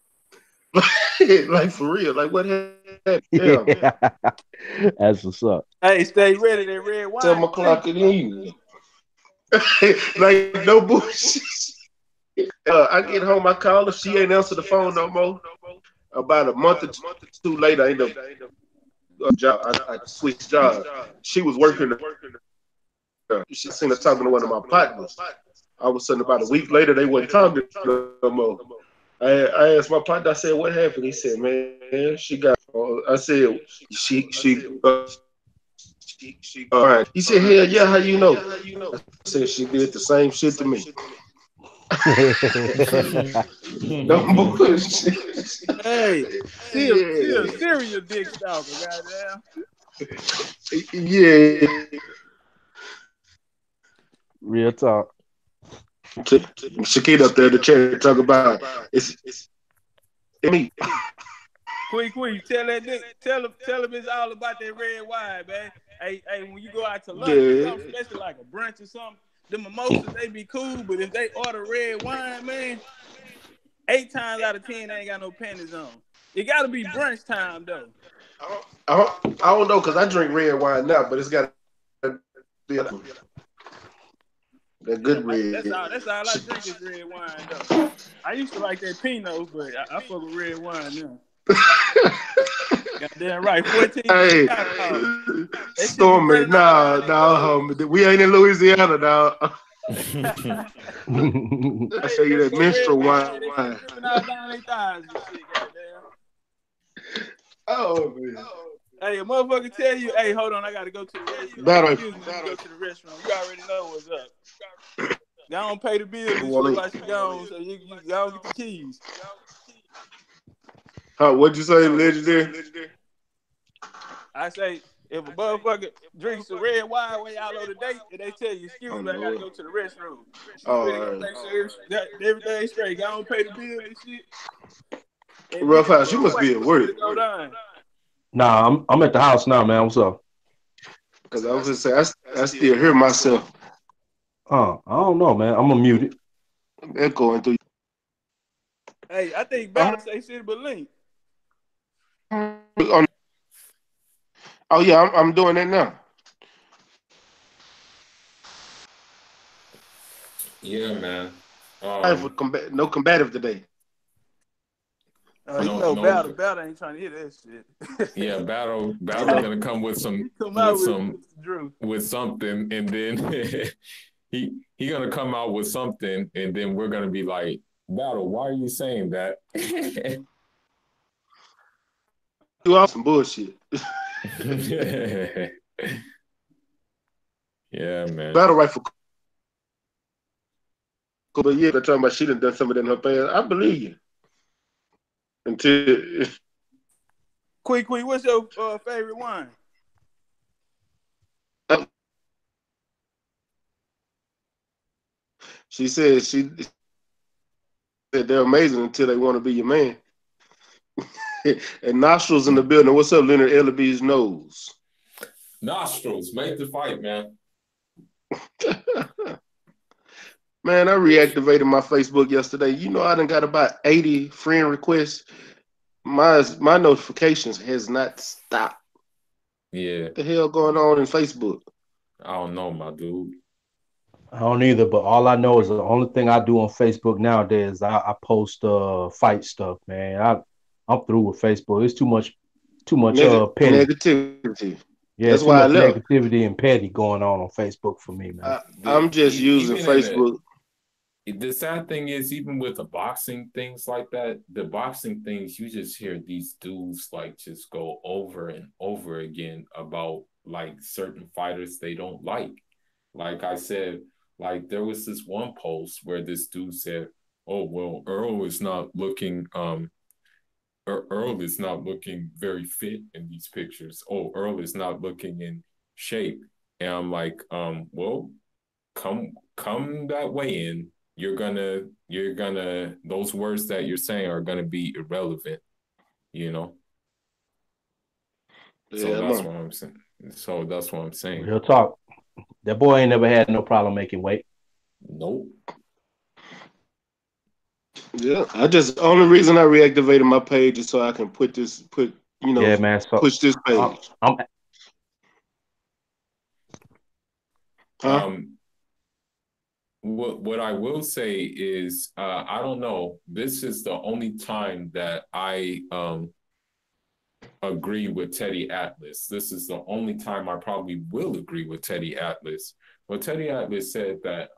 Like for real. Like what happened? Yeah. That's what's up. Hey, stay ready. That red wine. 7 o'clock in the evening. Like no bullshit. I get home, I call her. She ain't answer the phone no more. About a month or two later, I end up job. I switched jobs. She was working. She seen her talking to one of my partners. All of a sudden, about a week later, they wasn't talking no more. I asked my partner. I said, "What happened?" He said, "Man, she got." I said, "She." He said, "Hell yeah, how you know?" I said, "She did the same shit to me." No bullshit. Hey, she a serial dick stalker, goddamn. Yeah. Real talk. Shakita up there, the chair, talk about it's me. Quick, tell that dick, tell him it's all about that red wine, man. Hey, when you go out to lunch or something, especially like a brunch or something, the mimosas, they be cool, but if they order red wine, man, 8 times out of 10, they ain't got no panties on. It got to be brunch time, though. I don't know, because I drink red wine now, but it's got to be that good red. That's all I drink is red wine, though. I used to like that Pinot, but I fuck with red wine now. Goddamn right, 14. Hey, Stormy, nah, homie. We ain't in Louisiana, dog. I show you that minstrel wine. Oh man. Hey, a motherfucker tell you, hey, hold on, I gotta go to the restroom. Go to the restroom. You already know what's up. Y'all don't pay the bill while she gone, so y'all get the keys. What'd you say, legendary? I say, if a motherfucker drinks some red wine when y'all on the date, and they tell you, excuse me, I gotta go to the restroom. Make sure everything's straight. Y'all don't pay the bill and shit. Rough House, you must be at work. Nah, I'm at the house now, man. What's up? Because I was just saying, I still hear myself. I don't know, man. I'm unmuted. Echoing through. Hey, I think Battle say shit but link. Oh yeah, I'm doing that now. Yeah, man. No combative today. Battle ain't trying to hear that shit. Yeah, Battle gonna come with something, and then he gonna come out with something, and then we're gonna be like, Battle, why are you saying that? You are some bullshit. Yeah, man. Battle rifle. But yeah, they're talking about she done some of that in her past. I believe you. Until Quick, what's your favorite wine? She said they're amazing until they want to be your man. And Nostrils in the building. What's up, Leonard Ellaby's nose? Nostrils, make the fight, man. Man, I reactivated my Facebook yesterday. You know, I done got about 80 friend requests. My notifications has not stopped. Yeah. What the hell going on in Facebook? I don't know, my dude. I don't either, but all I know is the only thing I do on Facebook nowadays, I post fight stuff, man. I'm through with Facebook. It's too much petty negativity. Yeah, That's too why I much left. negativity and petty going on Facebook for me, man. I'm just using Even in Facebook. the sad thing is, even with the boxing things like that, the boxing things, you just hear these dudes like just go over and over again about like certain fighters they don't like. Like I said, like there was this one post where this dude said, "Oh well, Earl is not looking very fit in these pictures. Oh, Earl is not looking in shape." And I'm like, well, come that way in, you're gonna those words that you're saying are gonna be irrelevant, you know. So Yeah, that's man. what I'm saying. So that's what I'm saying. Real talk. That boy ain't never had no problem making weight. Nope. Yeah, I just only reason I reactivated my page is so I can Yeah, man. So push this page. I'm Huh? Um, what I will say is, I don't know. This is the only time that I agree with Teddy Atlas. This is the only time I probably will agree with Teddy Atlas. Well, Teddy Atlas said that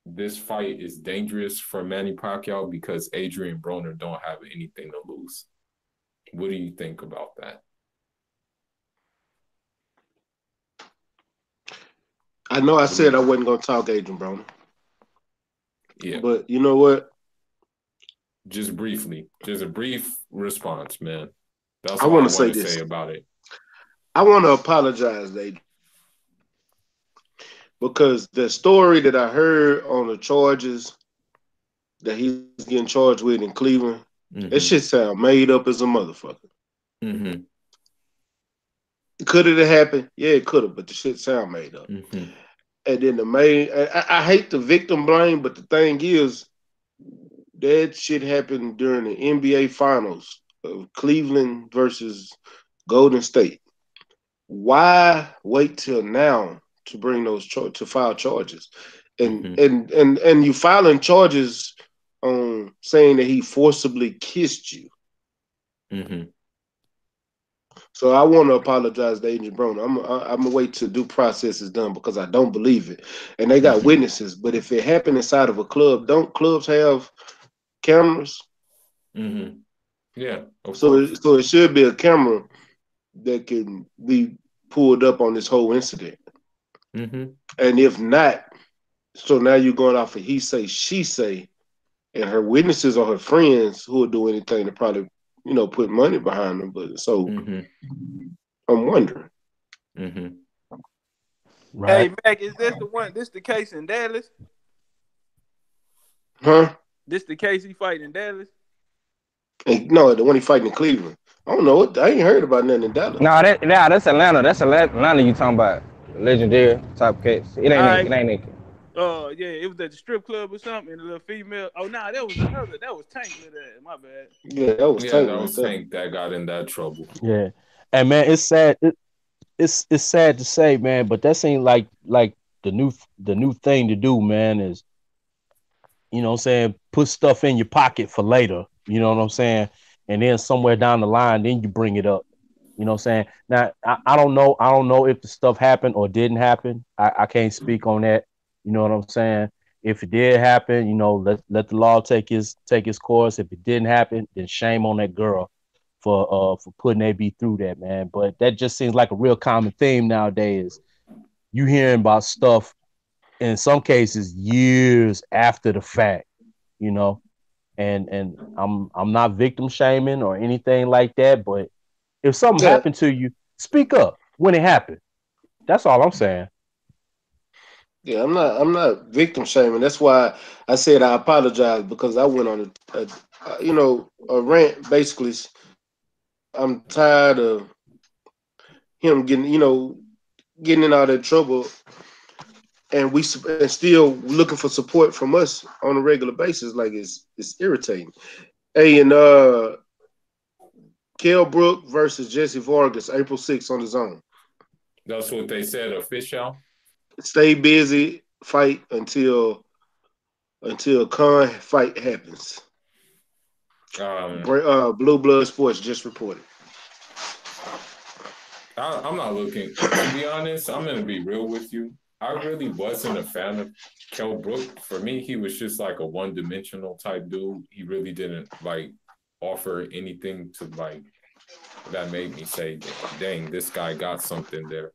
this fight is dangerous for Manny Pacquiao because Adrian Broner don't have anything to lose. What do you think about that? I know I said I wasn't gonna talk Adrian Broner, Yeah. but you know what? Just briefly, just a brief response, man. That's I all I want to want say to this. say about it. I want to apologize, Adrian, because the story that I heard on the charges that he's getting charged with in Cleveland, that shit sound made up as a motherfucker. Mm-hmm. Could it have happened? Yeah, it could have, but the shit sound made up. Mm-hmm. And then I hate the victim blame, but the thing is, that shit happened during the NBA Finals of Cleveland versus Golden State. Why wait till now to bring to file charges? And Mm-hmm. and you filing charges on saying that he forcibly kissed you. Mm-hmm. So I want to apologize to Agent Broner. I'm gonna wait till due process is done because I don't believe it. And they got Mm-hmm. witnesses. But if it happened inside of a club, don't clubs have cameras? Mm-hmm. Yeah, of So course. it should be a camera that can be pulled up on this whole incident. Mm-hmm. And if not, so now you're going off of he say, she say, and her witnesses are her friends who will do anything to probably, put money behind them. But so Mm-hmm. I'm wondering. Mm-hmm. right. Hey Mac, is this the one? This the case in Dallas? Huh? This the case he fighting in Dallas? And no, the one he fighting in Cleveland. I don't know. I ain't heard about nothing in Dallas. That's Atlanta. That's Atlanta. You talking about legendary type case? It All ain't it. right. It ain't it. Yeah, it was at the strip club or something, and a little female. Oh, nah, that was another. That was Tank with that. My bad. Yeah, that was Yeah, Tank that right was there. Tank that got in that trouble. Yeah. And man, it's sad. It's sad to say, man, but that seems like the new thing to do, man, is what I'm saying, put stuff in your pocket for later. You know what I'm saying? And then somewhere down the line, then you bring it up. You know what I'm saying? Now, I don't know. I don't know if the stuff happened or didn't happen. I can't speak on that. You know what I'm saying? If it did happen, let the law take its course. If it didn't happen, then shame on that girl for putting AB through that, man. But that just seems like a real common theme nowadays. You hearing about stuff in some cases years after the fact, you know. And I'm not victim shaming or anything like that, but if something Yeah, happened to you, speak up when it happened. That's all I'm saying. yeah. I'm not victim shaming. That's why I said I apologize because I went on a rant. Basically, I'm tired of him getting in all that trouble, and and still looking for support from us on a regular basis. Like it's irritating. Hey, and Kell Brook versus Jesse Vargas, April 6th on his own. That's what they said, official. Stay busy, fight until Khan fight happens. Um, Blue Blood Sports just reported. I'm not looking. To be honest, I'm gonna be real with you. I really wasn't a fan of Kell Brook. For me, he was just like a one-dimensional type dude. He really didn't like offer anything to like that made me say, "Dang, this guy got something there."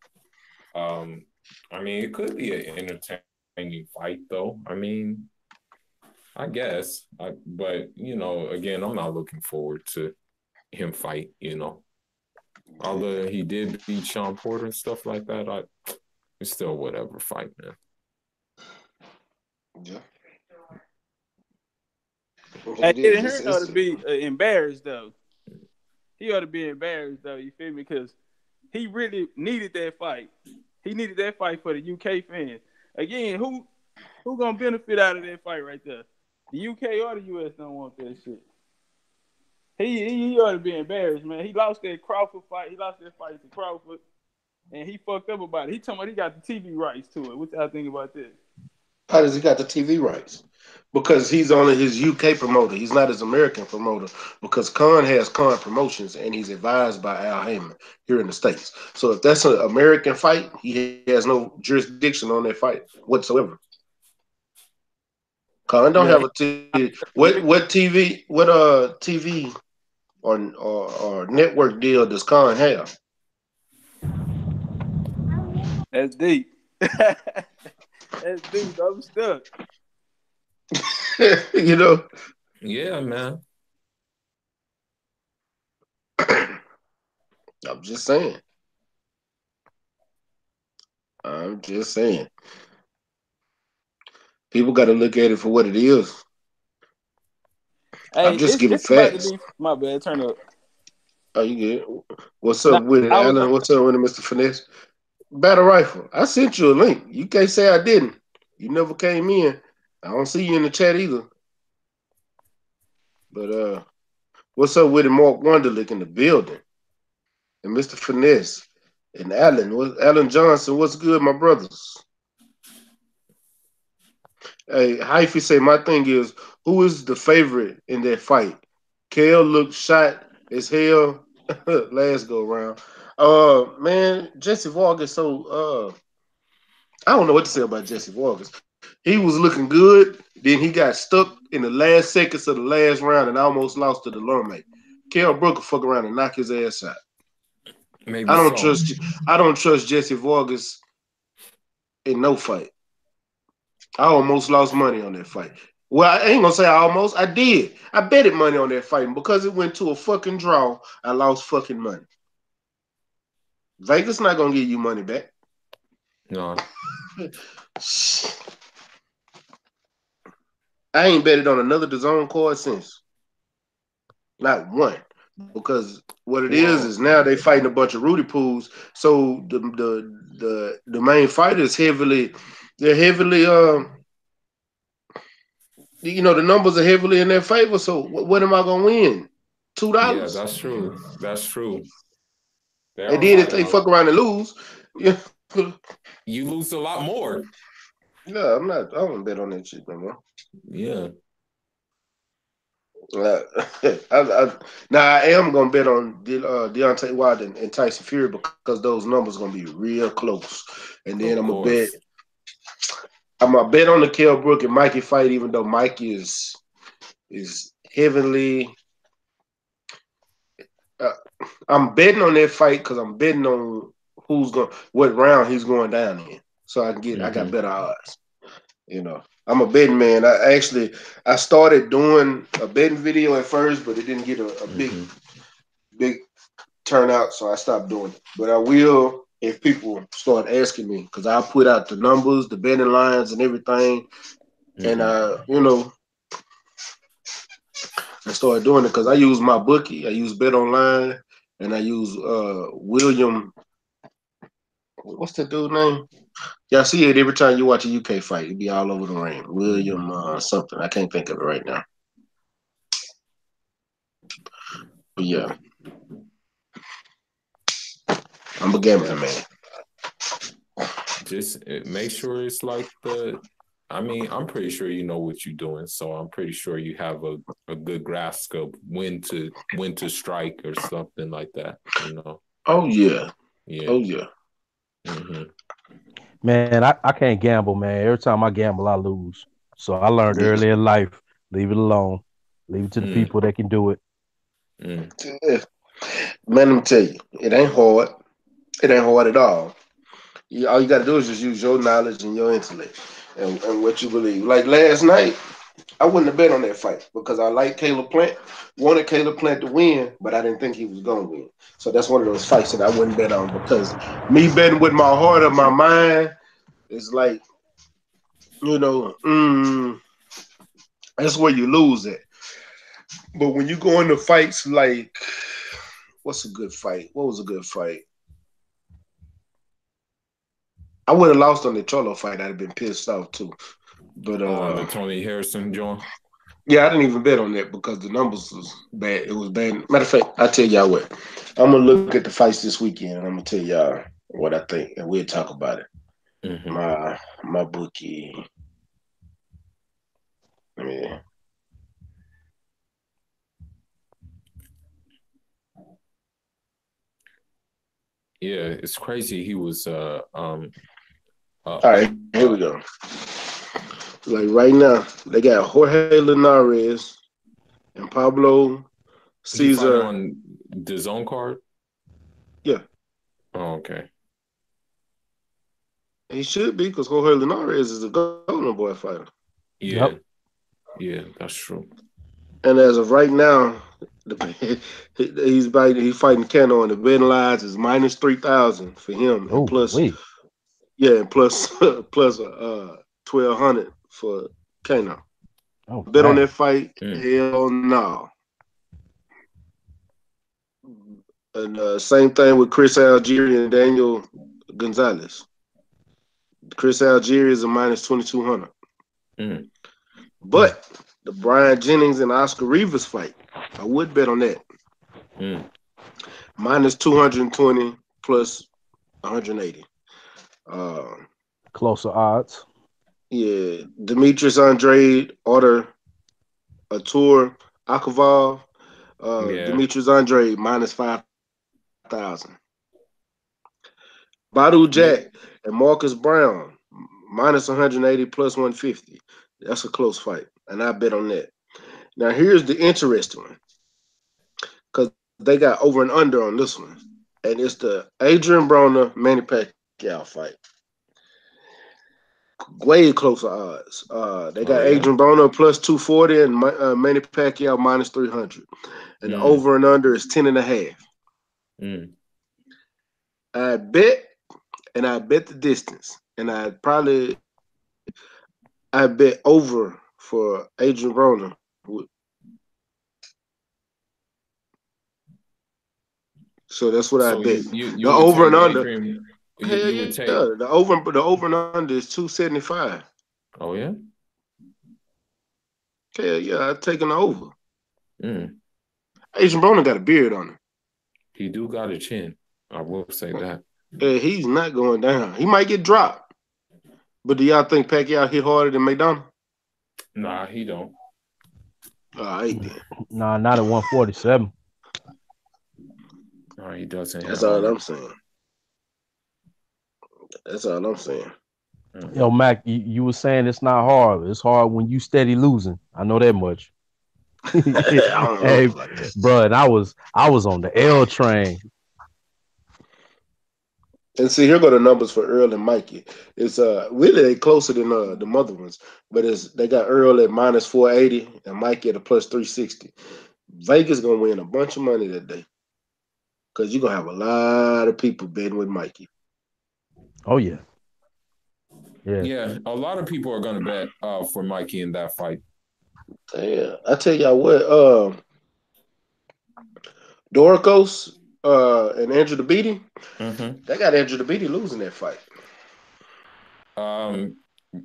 I mean, it could be an entertaining fight, though. I mean, I guess, but you know, again, I'm not looking forward to him fight. You know, although he did beat Sean Porter and stuff like that, it's still whatever fight, man. Yeah. Hey, It Eddie is. Hearn ought to be embarrassed though. He ought to be embarrassed though. You feel me? Because he really needed that fight. He needed that fight for the UK fans. Again, who gonna benefit out of that fight right there? The UK or the US don't want that shit. He ought to be embarrassed, man. He lost that Crawford fight. He lost that fight to Crawford, and he fucked up about it. He talking about he got the TV rights to it. What y'all think about that? How does he got the TV rights? Because he's only his UK promoter. He's not his American promoter. Because Khan has Khan Promotions and he's advised by Al Heyman here in the States. So if that's an American fight, he has no jurisdiction on that fight whatsoever. Khan don't Yeah, have a TV. What TV or network deal does Khan have? that's deep. That's deep. I'm stuck. You know? Yeah, man. I'm just saying. I'm just saying. People got to look at it for what it is. Hey, I'm just giving it's about to facts. be my bad. Turn up. Oh, you good? What's Now, up with it, I was Alan? What's up with it, Mr. Finesse? Battle rifle. I sent you a link. You can't say I didn't. You never came in. I don't see you in the chat either. But what's up with it, Mark Wonderlick in the building? And Mr. Finesse. And Alan. Alan Johnson, what's good, my brothers? Hey, Hyphy say my thing is, who is the favorite in that fight? Kale looked shot as hell last go round. Man, Jesse Vargas. So I don't know what to say about Jesse Vargas. He was looking good, then he got stuck in the last seconds of the last round and almost lost to the Lomé. Kale Brook will fuck around and knock his ass out. Maybe so. I don't trust Jesse Vargas in no fight. I almost lost money on that fight. Well, I ain't gonna say I almost. I did. I betted money on that fight, and because it went to a fucking draw, I lost fucking money. Vegas not gonna give you money back. No. I ain't betted on another DAZN card since. Not one. Because what it is now they fighting a bunch of Rudy pools. So the main fighters they're heavily the numbers are heavily in their favor. So what am I gonna win? $2? Yeah, that's true. That's true. They And are then if fighting they fuck around and lose, you lose a lot more. yeah, I don't bet on that shit no more. Yeah. Now I am gonna bet on Deontay Wilder and Tyson Fury because those numbers gonna be real close. And then Of course. I'm gonna bet on the Kell Brook and Mikey fight, even though Mikey is heavily. I'm betting on that fight because I'm betting on what round he's going down in, so I got better odds. I'm a betting man. I started doing a betting video at first, but it didn't get a big turnout, so I stopped doing it. But I will if people start asking me because I'll put out the numbers, the betting lines, and everything. And I started doing it because I use my bookie, I use Bet Online, and I use William. What's that dude's name? Y'all see it every time you watch a UK fight. It'd be all over the ring. William something. I can't think of it right now. But yeah. I'm a gambling man. Just make sure it's like I'm pretty sure you know what you're doing, so I'm pretty sure you have a good grasp of when to strike or something like that, Oh yeah. Yeah. Oh yeah. Mm-hmm. Man, I can't gamble, man. Every time I gamble, I lose. So I learned Yeah. early in life, leave it alone. Leave it to the Mm, people that can do it. mm. Yeah. Man, let me tell you, it ain't hard. It ain't hard at all. All you got to do is just use your knowledge and your intellect and what you believe. Like last night, I wouldn't have bet on that fight because I like Caleb Plant, wanted Caleb Plant to win, but I didn't think he was going to win. So that's one of those fights that I wouldn't bet on because me betting with my heart or my mind is like, that's where you lose it. But when you go into fights like, what's a good fight? What was a good fight? I would have lost on the Cholo fight. I'd have been pissed off too. But The Tony Harrison joint. yeah, I didn't even bet on that because the numbers was bad. It was bad. Matter of fact, I tell y'all what. I'm gonna look at the fights this weekend and I'm gonna tell y'all what I think and we'll talk about it. Mm-hmm. My bookie. I mean, Yeah, it's crazy. He was all right, here we go. Like right now, they got Jorge Linares and Pablo he fighting Caesar. on the zone card. Yeah, Oh, okay. he should be because Jorge Linares is a Golden Boy fighter. Yeah, Yep. yeah, that's true. And as of right now, he's fighting Kano, and the betting lines is minus 3,000 for him, and Oh, plus wait. and plus plus 1,200 for Kano. Oh, Bet on that dang. fight? Mm. Hell no. And same thing with Chris Algieri and Daniel Gonzalez. Chris Algieri is a minus 2,200. Mm. But the Brian Jennings and Oscar Rivas fight, I would bet on that. Mm. Minus 220 plus 180. Closer odds. Yeah, Demetrius Andrade, Artur Akaval, Yeah. Demetrius Andrade minus 5,000. Badu Yeah. Jack and Marcus Brown minus 180 plus 150. That's a close fight, and I bet on that. Now here's the interesting one because they got over and under on this one, and it's the Adrian Broner Manny Pacquiao fight. Way closer odds. They Oh got yeah. Adrian Broner plus 240 and Manny Pacquiao minus 300. And the Mm. over and under is 10 and a half. Mm. I bet, and I bet the distance. And I bet over for Adrian Broner. So that's what I So bet. you The would over take and under. Adrian. Hell You would yeah. take. The over and under is 275. Oh yeah. Hell yeah, I'm taking the over. Mm. Adrian Broner got a beard on him. He do got a chin. I will say that. He's not going down. He might get dropped. But do y'all think Pacquiao hit harder than McDonald? Nah, he don't. All right then. Nah, not at 147. No, he doesn't hit That's all hard. I'm saying. That's all I'm saying. Yo, Mm-hmm. Mac, you were saying it's not hard. It's hard when you steady losing. I know that much. I don't know Hey, about that. bro, and I was on the L train. And see, here go the numbers for Earl and Mikey. It's really they closer than the mother ones, but it's they got Earl at minus 480 and Mikey at a plus 360. Vegas gonna win a bunch of money that day because you're gonna have a lot of people betting with Mikey. Oh yeah, yeah. Yeah, a lot of people are gonna bet for Mikey in that fight. Yeah, I tell y'all what, Doricos and Andrew DeBeatty, Mm-hmm. they got Andrew DeBeatty losing that fight. Um,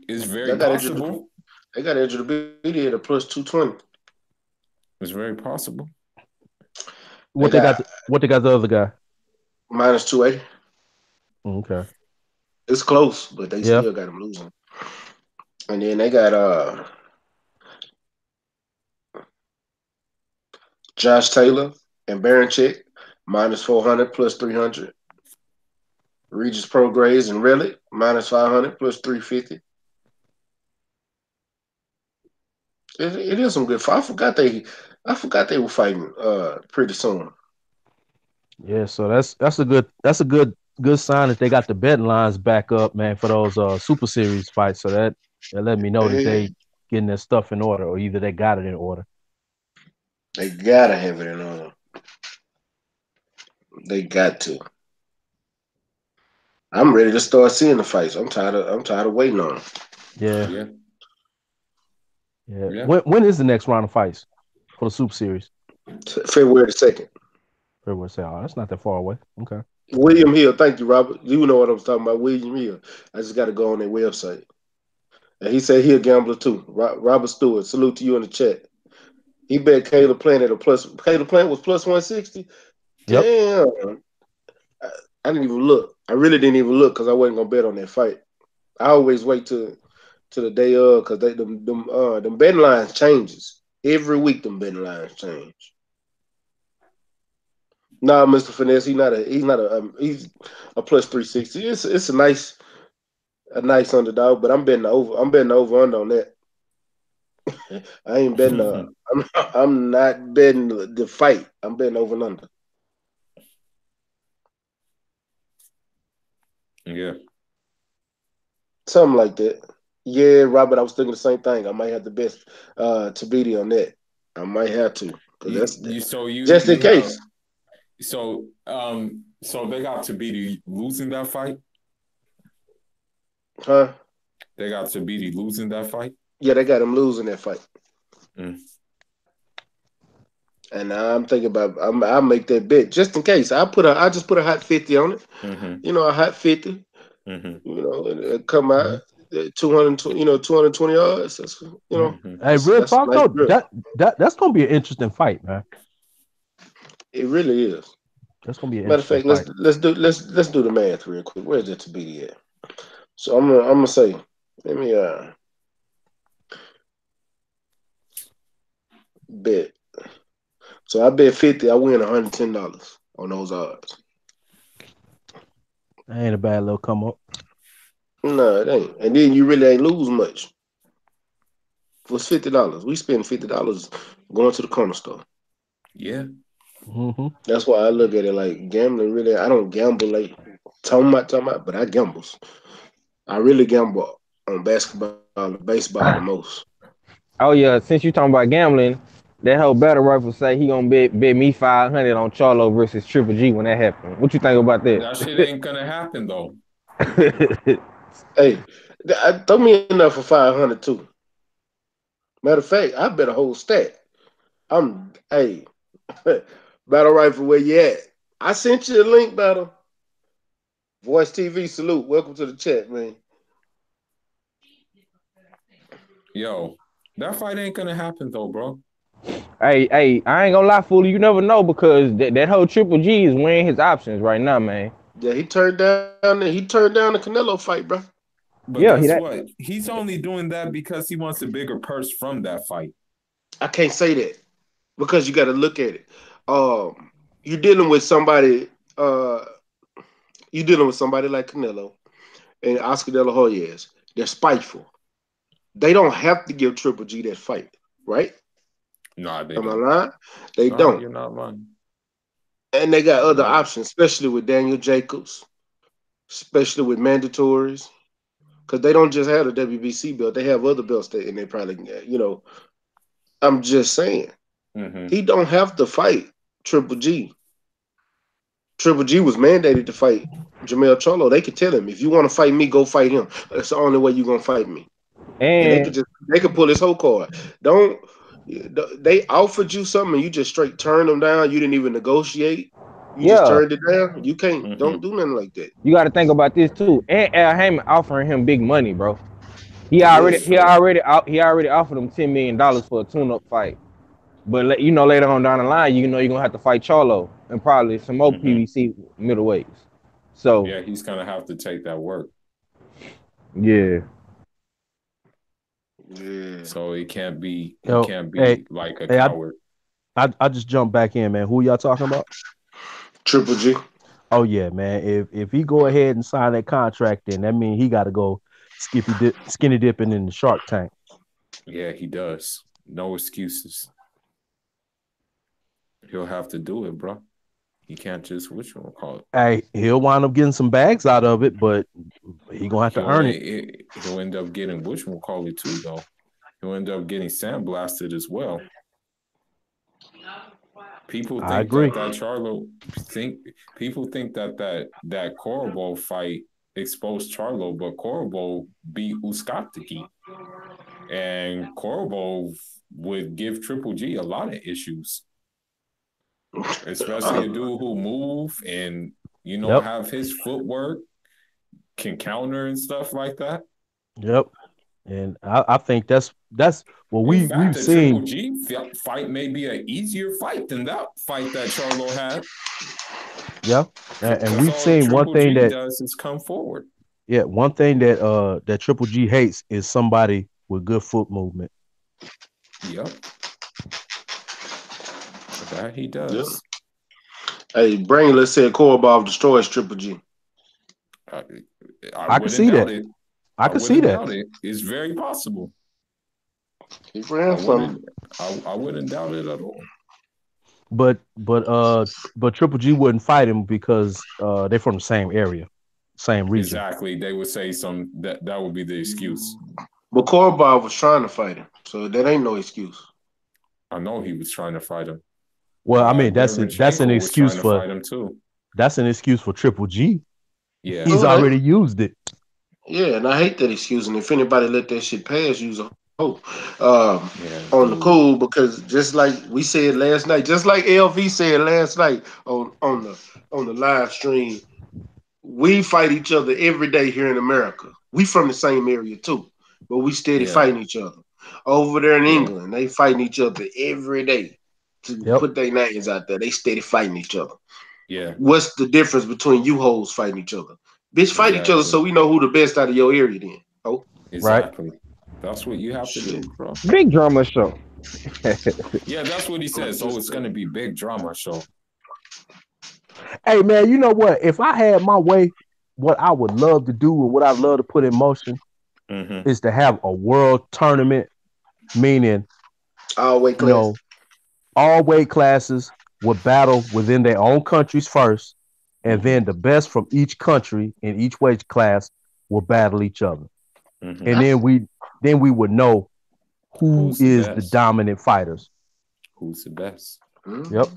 it's They very got Andrew, possible. they got Andrew DeBeatty at a plus 220. It's very possible. They What they got? got What they got the other guy? minus 280. Okay. It's close, but they Yeah. still got him losing. And then they got Josh Taylor and Baron Chick minus 400 plus 300. Regis Prograis and Relic minus 500 plus 350. It is some good fight. I forgot they were fighting pretty soon. Yeah, so that's a good sign that they got the betting lines back up, man, for those Super Series fights. So that let me know that Yeah, they getting their stuff in order, or either they got it in order. they gotta have it in order. They got to. I'm ready to start seeing the fights. I'm tired of waiting on them. Yeah, Yeah. yeah. Yeah. When is the next round of fights for the Super Series? February the 2nd. Everyone say, oh, that's not that far away. Okay. William Hill, thank you, Robert. You know what I'm talking about, William Hill. I just got to go on their website. And he said he a gambler too. Robert Stewart, salute to you in the chat. He bet Caleb Plant at a plus. Caleb Plant was plus 160. Yep. Damn. I didn't even look. I really didn't even look because I wasn't gonna bet on that fight. I always wait to the day of because them betting lines changes every week. Them betting lines change. Nah, Mr. Finesse, he's a plus 360. It's a nice underdog, but I'm betting over. I'm betting over under on that. I ain't betting. I'm not betting the fight. I'm betting over and under. Yeah. Something like that. Yeah, Robert. I was thinking the same thing. I might have to bet Tabiti on that. I might have to because that's just in You have case. so they got Tabiti losing that fight. Huh? They got Tabiti losing that fight. Yeah, they got him losing that fight. Mm. And I'm thinking about I'll make that bet just in case. I just put a hot 50 on it. Mm-hmm. You know, a hot 50. Mm-hmm. You know, and it come out 220. You know, 220 yards. That's Mm-hmm. Hey, real that's a talk nice though, grip. that's gonna be an interesting fight, man. It really is. That's gonna be an Matter of interesting fact, fight. let's do the math real quick. Where's that to be at? So I'm gonna say, let me bet. So I bet 50. I win $110 on those odds. That ain't a bad little come up. No, it ain't. And then you really ain't lose much. What's $50? We spend $50 going to the corner store. Yeah. Mm-hmm. That's why I look at it like gambling. Really, I don't gamble like talking about, but I gambles. I really gamble on basketball and baseball the most. Oh yeah, since you talking about gambling, that whole battle rifle say he gonna bet me 500 on Charlo versus Triple G when that happens. What you think about That shit ain't gonna happen though. that? Hey, throw me enough for 500 too. Matter of fact, I bet a whole stack. Hey, battle rifle, where you at? I sent you a link, battle. Voice TV, salute. Welcome to the chat, man. Yo, that fight ain't gonna happen though, bro. Hey, I ain't gonna lie, fool. You never know because that whole Triple G is weighing his options right now, man. Yeah, he turned down the Canelo fight, bro. But Yeah, he guess that. what? He's only doing that because he wants a bigger purse from that fight. I can't say that because you got to look at it. You're dealing with somebody. You're dealing with somebody like Canelo and Oscar De La Hoya's. They're spiteful. They don't have to give Triple G that fight, right? Nah, they Am I don't. lying? They Nah, don't. you're not lying. And they got other Nope. options, especially with Daniel Jacobs, especially with mandatories, because they don't just have the WBC belt; they have other belts that, and they probably, I'm just saying, Mm-hmm. he don't have to fight Triple G. Triple G was mandated to fight Jamel Charlo. They could tell him, if you want to fight me, go fight him. That's the only way you're gonna fight me. And And they could pull his whole card. Don't they offered you something and you just straight turned them down? You didn't even negotiate. You just yeah, turned it down. You can't. Mm-hmm. Don't do nothing like that. you got to think about this too. And Al Heyman offering him big money, bro. He Yeah. already he already he already offered him $10 million for a tune-up fight. But later on down the line, you're gonna have to fight Charlo and probably some more Mm-hmm. PVC middleweights. So Yeah, he's gonna have to take that work. yeah. Yeah. So he can't be Hey, like a hey, coward. I just jumped back in, man. Who y'all talking about? Triple G. Oh yeah, man. If he go ahead and sign that contract, then that means he got to go skinny dipping in the Shark Tank. Yeah, he does. No excuses. He'll have to do it, bro. He can't just call it. Hey, he'll wind up getting some bags out of it, but he gonna have to earn it. He'll end up getting call it too, though. He'll end up getting sandblasted as well. People I think agree. that Charlo people think that Corvo fight exposed Charlo, but Corvo beat Uskatiki. And Corvo would give Triple G a lot of issues. Especially a dude who move and have his footwork, can counter and stuff like that. Yep. And I think that's what we've Triple seen. G fight may be an easier fight than that fight that Charlo had. Yeah, and we've seen one thing that does is come forward. Yeah, one thing that that Triple G hates is somebody with good foot movement. Yep, that he does. Yep. Hey, Brainless said Korobov destroys Triple G. I can see that. I can see that. It's very possible. He ran from it. I wouldn't doubt it at all. But Triple G wouldn't fight him because they're from the same area, same region. Exactly. They would say that would be the excuse. But Korobov was trying to fight him, so that ain't no excuse. I know he was trying to fight him. Well, I mean that's an excuse for fight him too. That's an excuse for Triple G. Yeah, he's already used it. Yeah, and I hate that excuse. And if anybody let that shit pass, use a hoe on the cool, because just like we said last night, just like LV said last night on the live stream, we fight each other every day here in America. We from the same area too, but we steady fighting each other. Over there in England, they fighting each other every day to put their names out there. They steady fighting each other. Yeah. What's the difference between you hoes fighting each other? Bitch, fight each other so we know who the best out of your area then. Oh. Exactly. Right. That's what you have to do, bro. Big drama show. Yeah, that's what he said. So it's going to be big drama show. Hey, man, you know what? If I had my way, what I would love to do and what I'd love to put in motion is to have a world tournament, meaning all weight classes. All weight classes would battle within their own countries first, and then the best from each country in each weight class will battle each other. And then we would know who's the dominant fighters. Who's the best? Yep.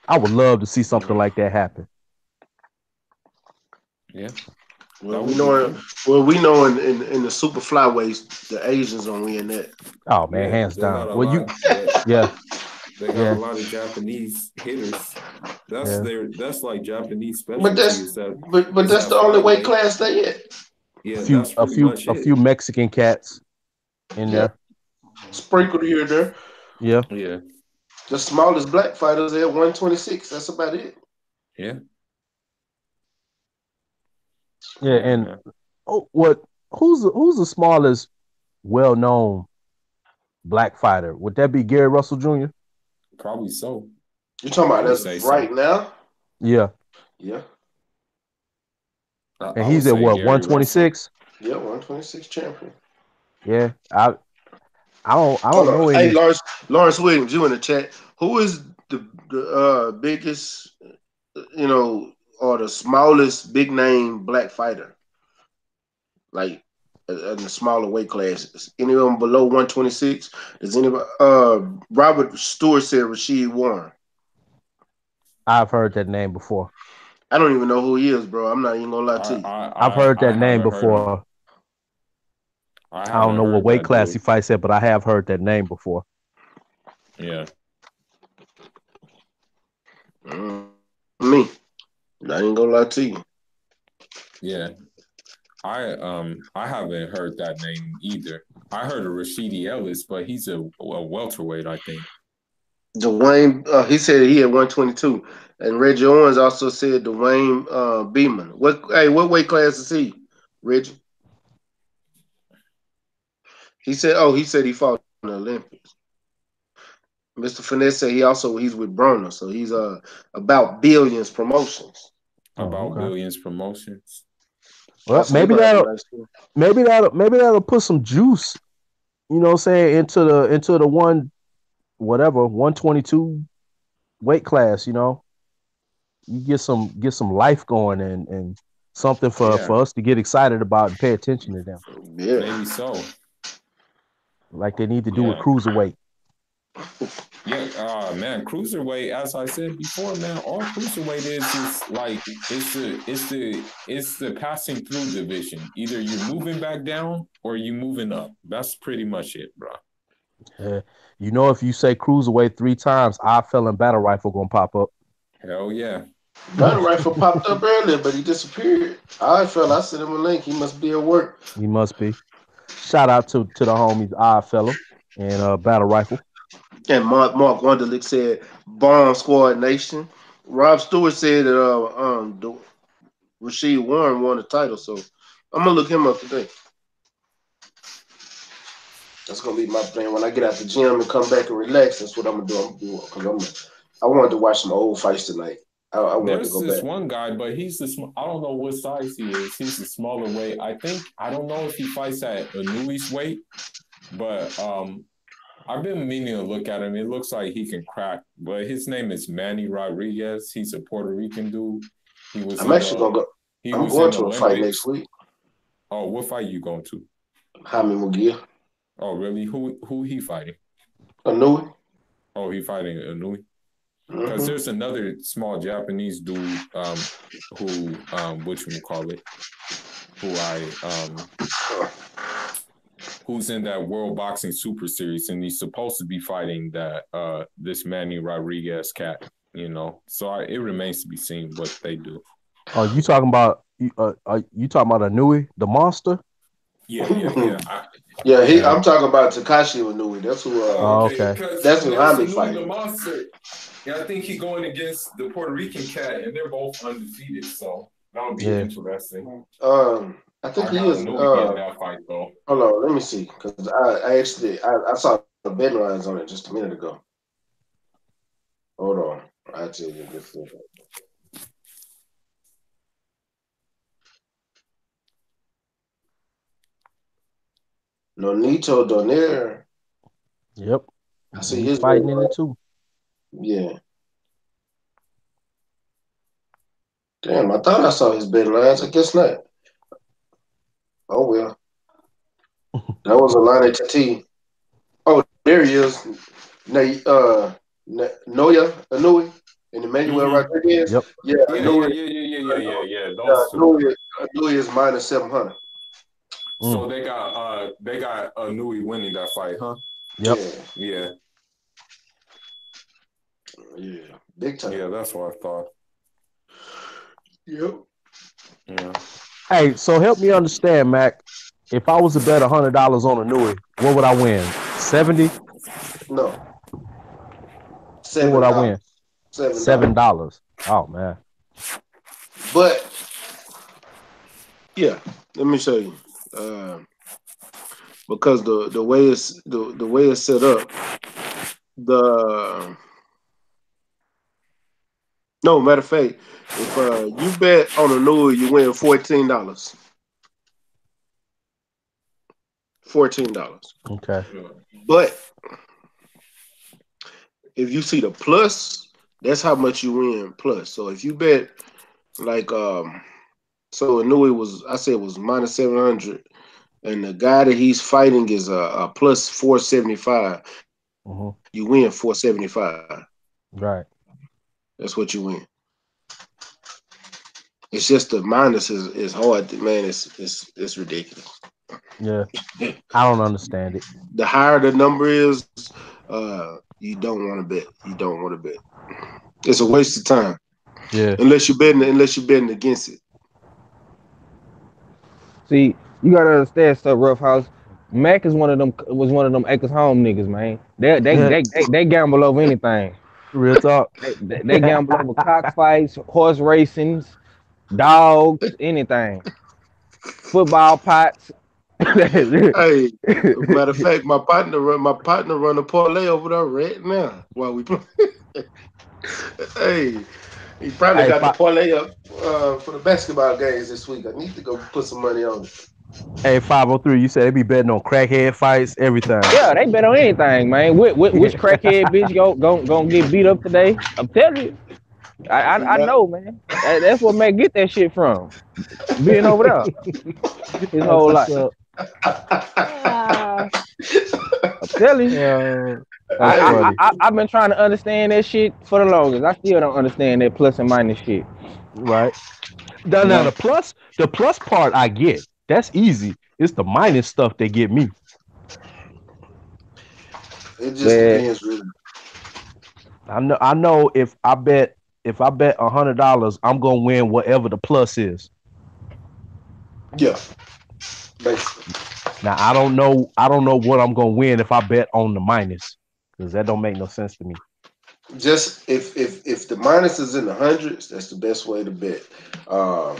I would love to see something like that happen. Yeah. Well, we know in the super flyweights, the Asians don't win that. Oh man, hands down. Well, they got a lot of Japanese hitters. That's like Japanese specialties. But that's the only weight class they at. Yeah, a few Mexican cats in there. Sprinkled here and there. Yeah. Yeah. The smallest black fighters at 126. That's about it. Yeah. Yeah, and who's the smallest well-known black fighter? Would that be Gary Russell Jr.? Probably so. You're talking about that's right now? Yeah. Yeah. And he's at what, 126? Yeah, 126 champion. Yeah. I don't know any. Hey, Lawrence Williams, you in the chat. Who is the biggest, or the smallest big name black fighter? Like in the smaller weight classes. Any of them below 126? Is anybody Robert Stewart said Rashid Warren. I've heard that name before. I don't even know who he is, bro. I'm not even gonna lie to you. I've heard that name before. I don't know what weight class he fights at, but I have heard that name before. Yeah. Me. I ain't gonna lie to you. Yeah. I haven't heard that name either. I heard of Rashidi Ellis, but he's a welterweight, I think. Dwayne, he said he had 122, and Reggie Owens also said Dwayne Beeman. What weight class is he, Reggie? He said he fought in the Olympics. Mr. Finesse said he's with Broner, so he's about Billions Promotions. about okay. Williams Promotions. Well, maybe that'll put some juice, you know what I'm saying, into the 122 weight class, you know. You get some life going and something for us to get excited about and pay attention to them. Yeah. Maybe so. Like they need to do with cruiserweight. Yeah, man, cruiserweight, as I said before, man, all cruiserweight is like it's the passing through division. Either you're moving back down or you moving up. That's pretty much it, bro. You know, if you say cruiserweight 3 times, I fell in battle rifle gonna pop up. Hell yeah. Battle rifle popped up earlier, but he disappeared. I sent him a link. He must be at work. He must be. Shout out to the homies Odd Fella and Battle Rifle. And Mark Wunderlich said Bomb Squad Nation. Rob Stewart said that Rasheed Warren won the title, so I'm gonna look him up today. That's gonna be my plan when I get out the gym and come back and relax. That's what I'm gonna do. Because I wanted to watch some old fights tonight. I wanted to go There's this back. one guy, but he's I don't know what size he is. He's a smaller weight. I don't know if he fights at Inui's weight, but I've been meaning to look at him. It looks like he can crack, but his name is Manny Rodriguez. He's a Puerto Rican dude. I'm actually gonna go. I'm going to a fight next week. Oh, what fight you going to? Jaime Munguia. Oh, really? Who he fighting? Inui. Oh, he fighting Inui. Because there's another small Japanese dude who whatchamacallit, who's in that World Boxing Super Series, and he's supposed to be fighting that this Manny Rodriguez cat, you know. So it remains to be seen what they do. Oh, you talking about Inui, the monster? Yeah. I'm talking about Takashi Inui. That's who. Okay. That's who Jaime fighting. The monster. Yeah, I think he's going against the Puerto Rican cat, and they're both undefeated. So that'll be interesting. I think he is. In that fight, though. Hold on, let me see, because I saw the betting lines on it just a minute ago. Hold on, I'll tell you this. Nonito Donaire. Yep. I see his fighting in it too. Yeah. Damn, I thought I saw his betting lines. I guess not. Oh well. That was Alani Tati. Oh, there he is. Noya Inui and Emmanuel Rodriguez. Yep. Yeah. Inui is minus 700. So they got Inui winning that fight, huh? Yep. Yeah. Yeah. Big time. Yeah, that's what I thought. Yep. Yeah. Hey, so help me understand, Mac. If I was to bet $100 on Inui, what would I win? 70? No. What would I win? $7. Oh man. But yeah, let me show you. Because the way it's set up, no matter of fact, if you bet on Inui, you win $14. $14. Okay. But if you see the plus, that's how much you win plus. So if you bet like so Inui was minus 700, and the guy that he's fighting is a plus 475. You win 475. Right. That's what you win. It's just the minus is hard, man. It's ridiculous. Yeah, I don't understand it. The higher the number is, you don't want to bet. You don't want to bet. It's a waste of time. Yeah. Unless you're betting against it. See, you gotta understand stuff, Rough House. Mac was one of them Acres Home niggas, man. They gamble over anything. Real talk. They gamble over cockfights, horse racings, dogs, anything. Football pots. Hey, matter of fact, my partner run a parlay over there right now while we play. Hey, He probably Hey, got the parlay up for the basketball games this week. I need to go put some money on it. hey, 503. You said they be betting on crackhead fights, everything. Yeah, they bet on anything, man. Which crackhead bitch gonna get beat up today? I'm telling you. I know, man. That's what man get that shit from. Being over there his That's whole what's life. up. I'm telling you. That's funny. I've been trying to understand that shit for the longest. I still don't understand that plus and minus shit. Right. Now, You now know? the plus part I get. That's easy. It's the minus stuff that get me. It just Man, depends, really. I know if I bet $100, I'm gonna win whatever the plus is. Yeah, basically. Now I don't know what I'm gonna win if I bet on the minus, because that don't make no sense to me. Just if the minus is in the hundreds, that's the best way to bet. Um,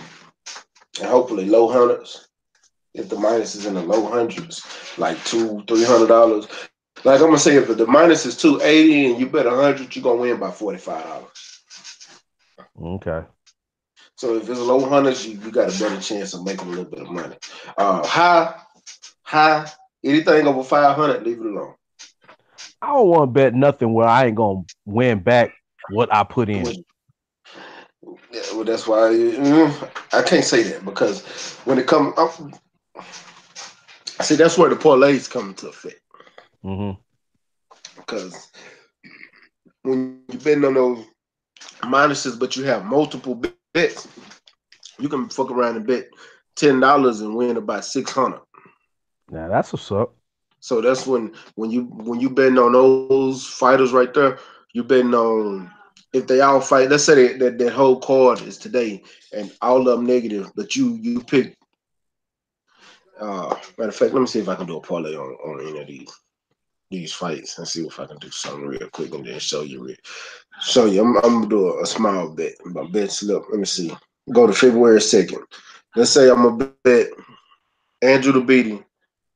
and hopefully low hundreds. If the minus is in the low hundreds, like $200-$300. Like I'm gonna say, if the minus is 280 and you bet 100, you're gonna win by $45. Okay. So if it's low hundreds, you got a better chance of making a little bit of money. High, anything over 500, leave it alone. I don't want to bet nothing where I ain't gonna win back what I put in. Yeah, well, that's why I can't say that, because when it comes, see, that's where the parlays come into effect. Mm-hmm. Because when you're betting on those minuses, but you have multiple bets, you can fuck around and bet $10 and win about 600. Now that's what's up. So that's when you betting on those fighters right there, you betting on if they all fight. Let's say that whole card is today and all of them negative, but you pick. Matter of fact, let me see if I can do a parlay on any of these fights and see if I can do something real quick and then show you. I'm gonna do a small bet. My bet slip. Let me see. Go to February 2nd. Let's say I'm gonna bet Andrew to beat him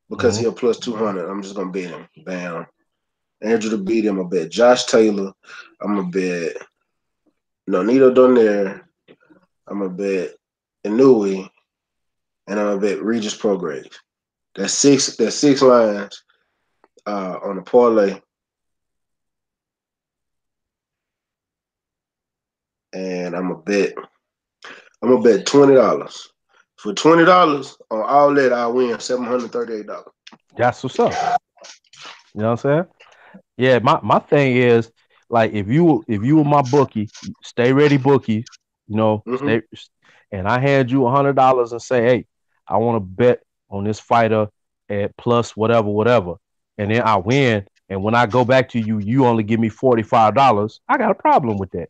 because Mm-hmm. he a plus 200. I'm just gonna bet him. Bam. Andrew to beat him. I'm gonna bet Josh Taylor. I'm gonna bet Nonito Donaire. I'm gonna bet Inouye, and I'm gonna bet Regis Prograis. That's six lines on the parlay, and I'm gonna bet $20. For $20 on all that, I win $738. That's what's up. You know what I'm saying? Yeah, my thing is, like, if you were my bookie, stay ready bookie, Mm-hmm. stay, and I hand you $100 and say, hey, I want to bet on this fighter at plus whatever, and then I win, and when I go back to you, you only give me $45. I got a problem with that.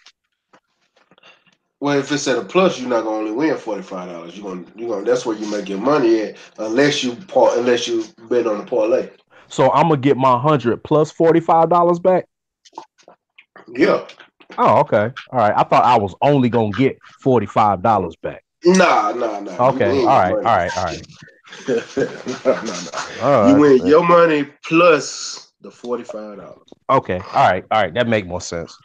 Well, if it's at a plus, you're not gonna only win $45. You're gonna that's where you make your money at, unless you bet on the parlay. So I'm gonna get my 100 plus $45 back. Yeah. Oh, okay, all right. I thought I was only gonna get $45 back. Nah. You Okay, win all your right, money. all right, all right. No. All You right. win your money plus the $45. Okay. All right. That make more sense.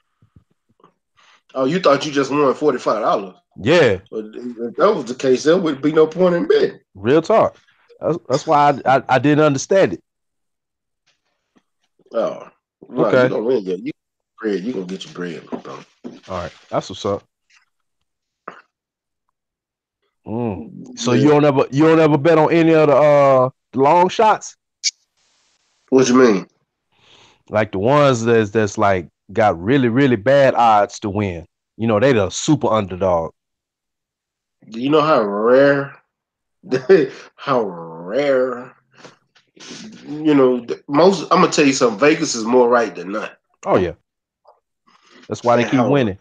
Oh, you thought you just won $45? Yeah. But if that was the case, there would be no point in betting. Real talk. That's why I didn't understand it. Oh, no, you Okay. gonna win. Yeah, bread. You gonna get your bread, bro. All right. That's what's up. So Yeah. you don't ever bet on any of the long shots, What you mean? like the ones that's like got really bad odds to win. They the super underdog. Do you know how rare, how rare? Most. I'm gonna tell you something. Vegas is more right than not. Oh yeah. That's why they And keep winning.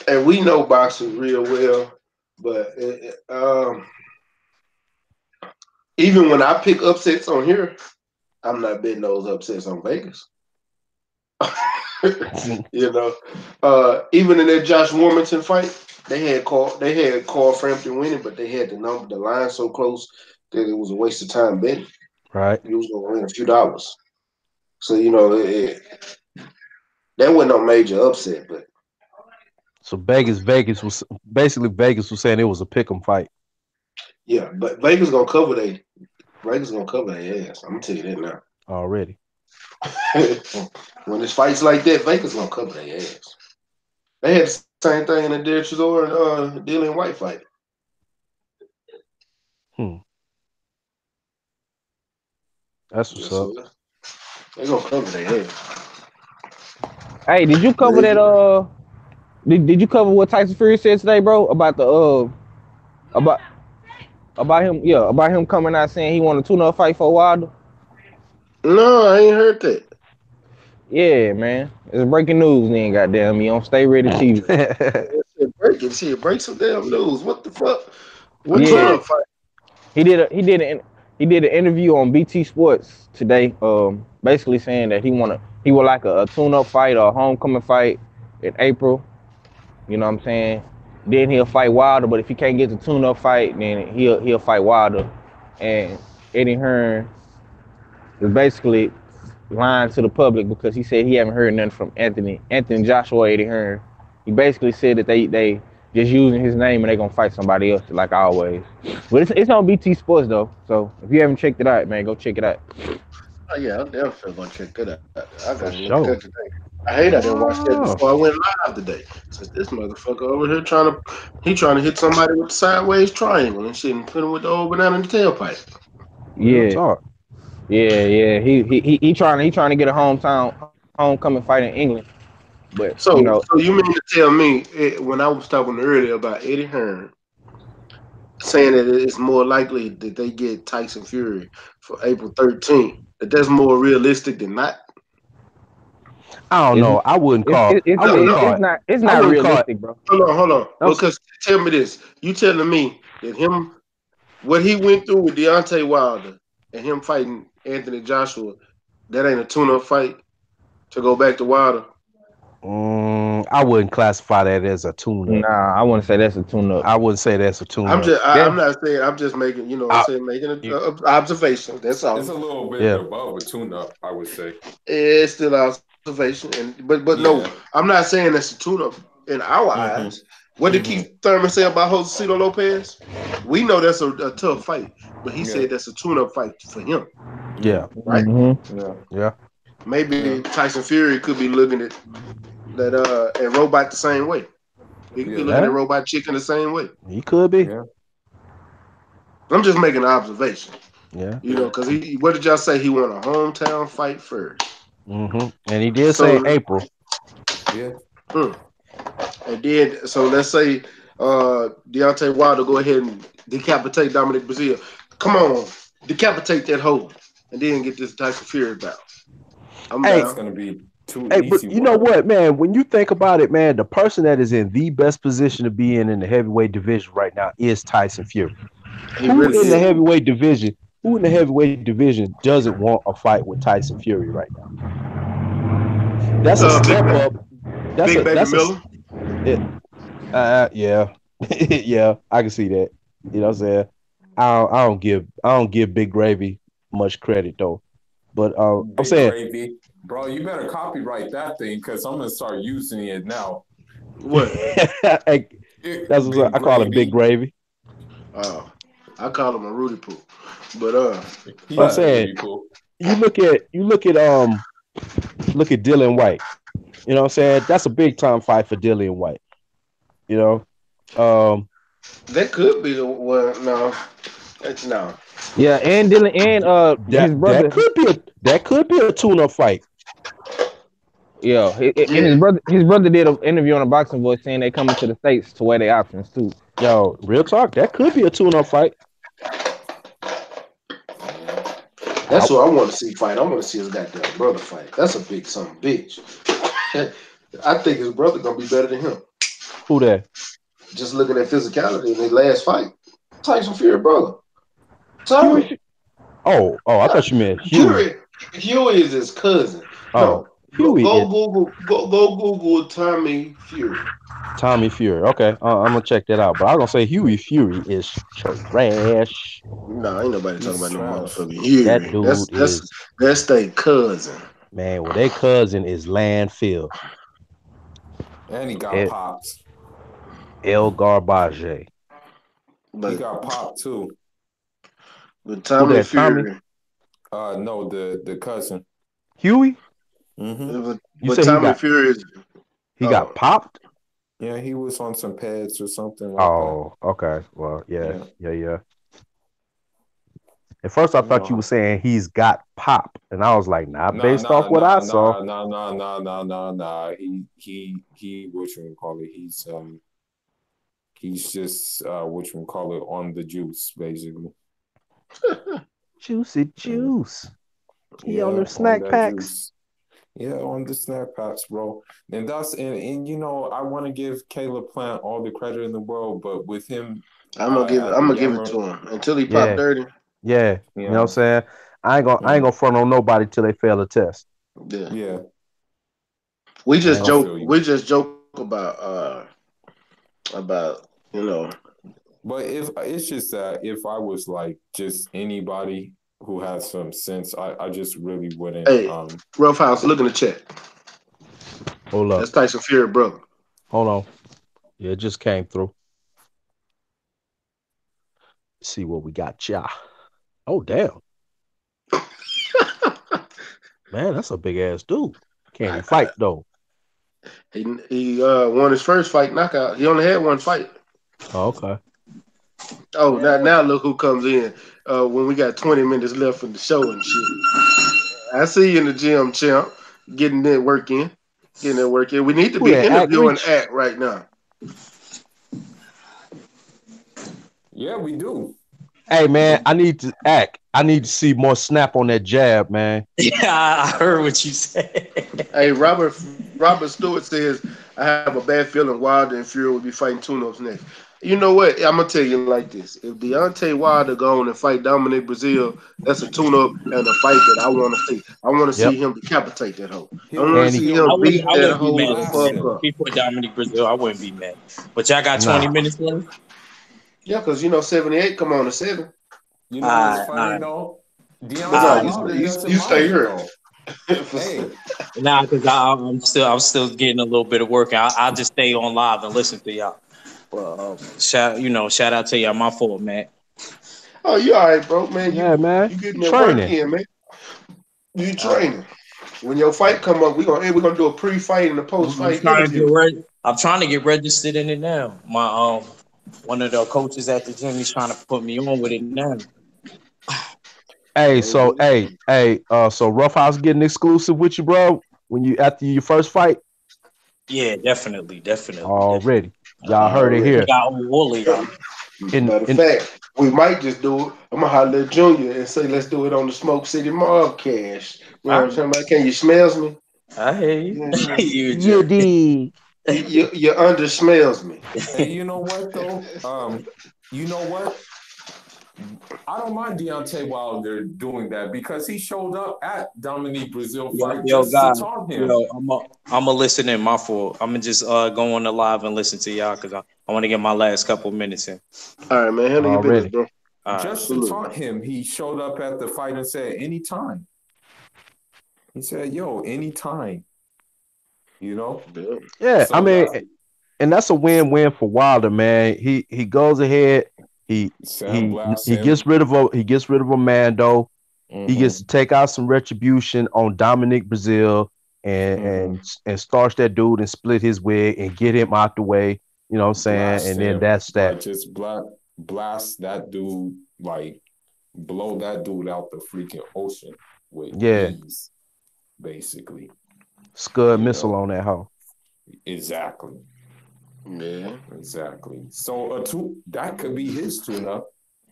and we know boxing real well, but even when I pick upsets on here, I'm not betting those upsets on Vegas. Even in that Josh Warmington fight, they had Carl Frampton winning, but they had the line so close that it was a waste of time betting. Right. He was going to win a few dollars. So that wasn't no major upset, but So Vegas was saying it was a pick'em fight. Yeah, but Vegas gonna cover their ass. I'm gonna tell you that now. Already. When it's fights like that, Vegas gonna cover their ass. They had the same thing in the Derek Chisora and Dillian White fight. That's what's up. They gonna cover their ass. Hey, did you cover that? Did you cover what Tyson Fury said today, bro? About the about him? Yeah, about him coming out saying he wanted a tune-up fight for Wilder. No, I ain't heard that. Yeah, man. It's breaking news then, goddamn me, on Stay Ready TV. Break some damn news. What the fuck? What tune-up fight? He did an interview on BT Sports today, basically saying that he would like a tune-up fight or a homecoming fight in April. You know what I'm saying? Then he'll fight Wilder, but if he can't get the tune-up fight, then he'll fight Wilder. And Eddie Hearn is basically lying to the public because he said he haven't heard nothing from Anthony Joshua, Eddie Hearn. He basically said that they just using his name and they gonna fight somebody else like always. But it's on BT Sports though, so if you haven't checked it out, man, go check it out. Oh yeah, I'm definitely gonna check it out. I got to look at today. I hate I didn't watch that before I went live today. So this motherfucker over here trying to hit somebody with the sideways triangle and shit and put him with the old banana in the tailpipe. Yeah. Yeah. He trying to get a homecoming fight in England. But so you mean to tell me when I was talking earlier about Eddie Hearn saying that it's more likely that they get Tyson Fury for April 13th, that's more realistic than not? I don't know. I wouldn't call it. It's not realistic, bro. Hold on. Because tell me this. You telling me that what he went through with Deontay Wilder and him fighting Anthony Joshua, that ain't a tune-up fight to go back to Wilder? I wouldn't classify that as a tune-up. Nah, I wouldn't say that's a tune-up. I wouldn't say that's a tune-up. I'm not saying. I'm just making. You know, making an observation. That's all. It's a little bit above a tune-up, I would say. It's still observation, but no, I'm not saying that's a tune-up in our eyes. What did Keith Thurman say about Josecito Lopez? We know that's a tough fight, but he said that's a tune-up fight for him. Yeah. Right. Yeah. Maybe Tyson Fury could be looking at that and Robot the same way. He could be looking at Robot Chicken the same way. He could be. Yeah. I'm just making an observation. Yeah. You know, because what did y'all say? He won a hometown fight first. And he did say April. Yeah. And then, so let's say Deontay Wilder go ahead and decapitate Dominic Breazeale. Come on, decapitate that hoe, and then get this Tyson Fury bout. It's gonna be too easy. But you know what, man? When you think about it, man, the person that is in the best position to be in the heavyweight division right now is Tyson Fury. Who in the heavyweight division doesn't want a fight with Tyson Fury right now? That's a step up. That's Miller. Yeah, yeah, I can see that. You know what I'm saying? I don't give Big Gravy much credit though. But I'm saying, Gravy. Bro, you better copyright that thing because I'm gonna start using it now. What? That's what I call him, Big Gravy. I call him a Rudy Poo. But I'm saying, you look at Dillian White. You know what I'm saying? That's a big time fight for Dillian White. You know, that could be the one. No, it's no. Yeah, and Dylan and his brother. That could be a tune-up fight. Yeah, and his brother did an interview on a Boxing Voice saying they coming to the States to weigh their options too. Yo, real talk, that could be a tune-up fight. That's what I want to see fight. I want to see his goddamn brother fight. That's a big son of a bitch. I think his brother gonna be better than him. Who that? Just looking at physicality in his last fight, Tyson Fury brother. Huey. Oh, I thought you meant Huey. Huey is his cousin. Oh, no, Huey. Go Google Tommy Fury. Tommy Fury. Okay, I'm gonna check that out. But I was gonna say Huey Fury is trash. No, ain't nobody talking about no motherfucking Huey. That dude that's their cousin. Man, well, their cousin is landfill. And he got pops. El Garbage. He But got popped too. with Who Tommy that, Tommy? Fury, No, the cousin. Huey? Mm-hmm. You but say Tommy Fury is. he got Oh, popped? Yeah, he was on some pads or something like that. Oh, okay. Well, yeah. Yeah. At first, I You thought you were know, saying he's got pop, and I was like, not nah, based off nah, what I nah, saw. nah, nah, nah, nah, nah, nah, nah. He, what you call it? He's just what you call it, on the juice, basically. Juicy juice. He on Yeah, them on snack that packs. juice. Yeah, on the snack packs, bro. And you know, I want to give Caleb Plant all the credit in the world, but with him I'm gonna give it. at I'm the gonna give it Yammer, to him until he pop Yeah, 30. yeah. You know what I'm yeah, saying? I ain't gonna front on nobody till they fail a test. Yeah, yeah, we I just ain't I gonna. joke. feel you. We just joke about you know. But if it's just that if I was like just anybody who has some sense, I just really wouldn't. Hey, Rough House, look in the chat. Hold up. That's Tyson Fury, brother. Hold on. Yeah, it just came through. See what we got, yeah. Oh damn, man, that's a big ass dude. Can he fight though? He won his first fight knockout. He only had one fight. Oh, okay. Oh, now look who comes in when we got 20 minutes left in the show and shit. I see you in the gym, champ, getting that work in. Getting that work in. We need to Who be that? Act interviewing Rich? Act right now. Yeah, we do. Hey man, I need to see more snap on that jab, man. Yeah, I heard what you said. Hey, Robert Stewart says, I have a bad feeling Wilder and Fury will be fighting tune-ups next. You know what? I'm going to tell you like this. If Deontay Wilder go on and fight Dominic Brazil, that's a tune-up and a fight that I want to see. I want to see Yep. him decapitate that hoe. I He'll want to And he see he'll him I beat that wouldn't be hoe mad the if blast he fuck did. him. up. He fought Dominic Brazil. I wouldn't be mad. But y'all got 20 nah. minutes left? Yeah, because, 78 come on at 7. You know what's All funny right. though? But no, Deontay All Wilder doesn't you stay mind it here. though. Hey, Nah, because I'm still getting a little bit of work. I'll just stay on live and listen to y'all. Well, shout out to y'all. My fault, man. Oh, you all right, bro, man. Yeah, man. You getting that work Training. in, man. You All right. training. When your fight come up, we're gonna do a pre-fight and a I'm post-fight trying to get interview. ready. I'm trying to get registered in it now. My one of the coaches at the gym, he's trying to put me on with it now. Hey, so Oh, so Rough House getting exclusive with you, bro. When you after your first fight Yeah, definitely. already. Y'all heard it already. I here. got all of y'all. In Matter of fact, we might just do it. I'm gonna holler at Junior and say, let's do it on the Smoke City Mobcast. You know what I'm talking about? Can you smells me? I hear you. You know what I'm saying? You you jerk. dig. You under smells me. hey, you know what though? You know what? I don't mind Deontay Wilder doing that because he showed up at Dominique Brazil fight Yo, just to guys. taunt him. Yo, I'm a listen in. My fault. I'm gonna just go on the live and listen to y'all because I want to get my last couple minutes in. All right, man. Handle your business, Already. bro. All right. Just to taunt him, he showed up at the fight and said, anytime. He said, yo, anytime. You know? Yeah, I So mean, that and that's a win-win for Wilder, man. He goes ahead. He sandblast he him. gets rid of a Mando. He gets to Mm-hmm. take out some retribution on Dominic Brazil and starch that dude and split his wig and get him out the way. You know what I'm saying? Blast And then him. that's that. Like, just blast that dude, like, blow that dude out the freaking ocean with Yeah, ease, basically. Scud You missile know? on that hoe. Exactly. Yeah. Exactly. So that could be his tune-up.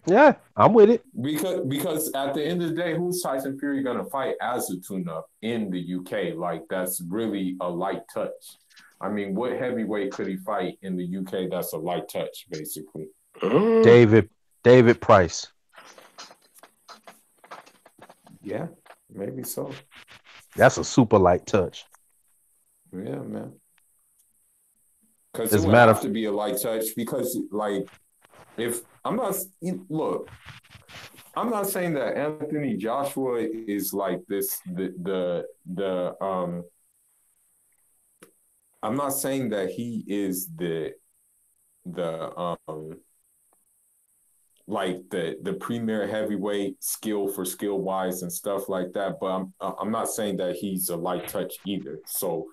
Yeah, I'm with it. Because at the end of the day, who's Tyson Fury gonna fight as a tune-up in the UK? Like, that's really a light touch. I mean, what heavyweight could he fight in the UK that's a light touch, basically? David Price. Yeah, maybe so. That's a super light touch. Yeah, man. Because As it a would matter have of to be a light touch because, like, if I'm not look, I'm not saying that Anthony Joshua is like this. I'm not saying that he is like the premier heavyweight skill wise and stuff like that. But I'm not saying that he's a light touch either. So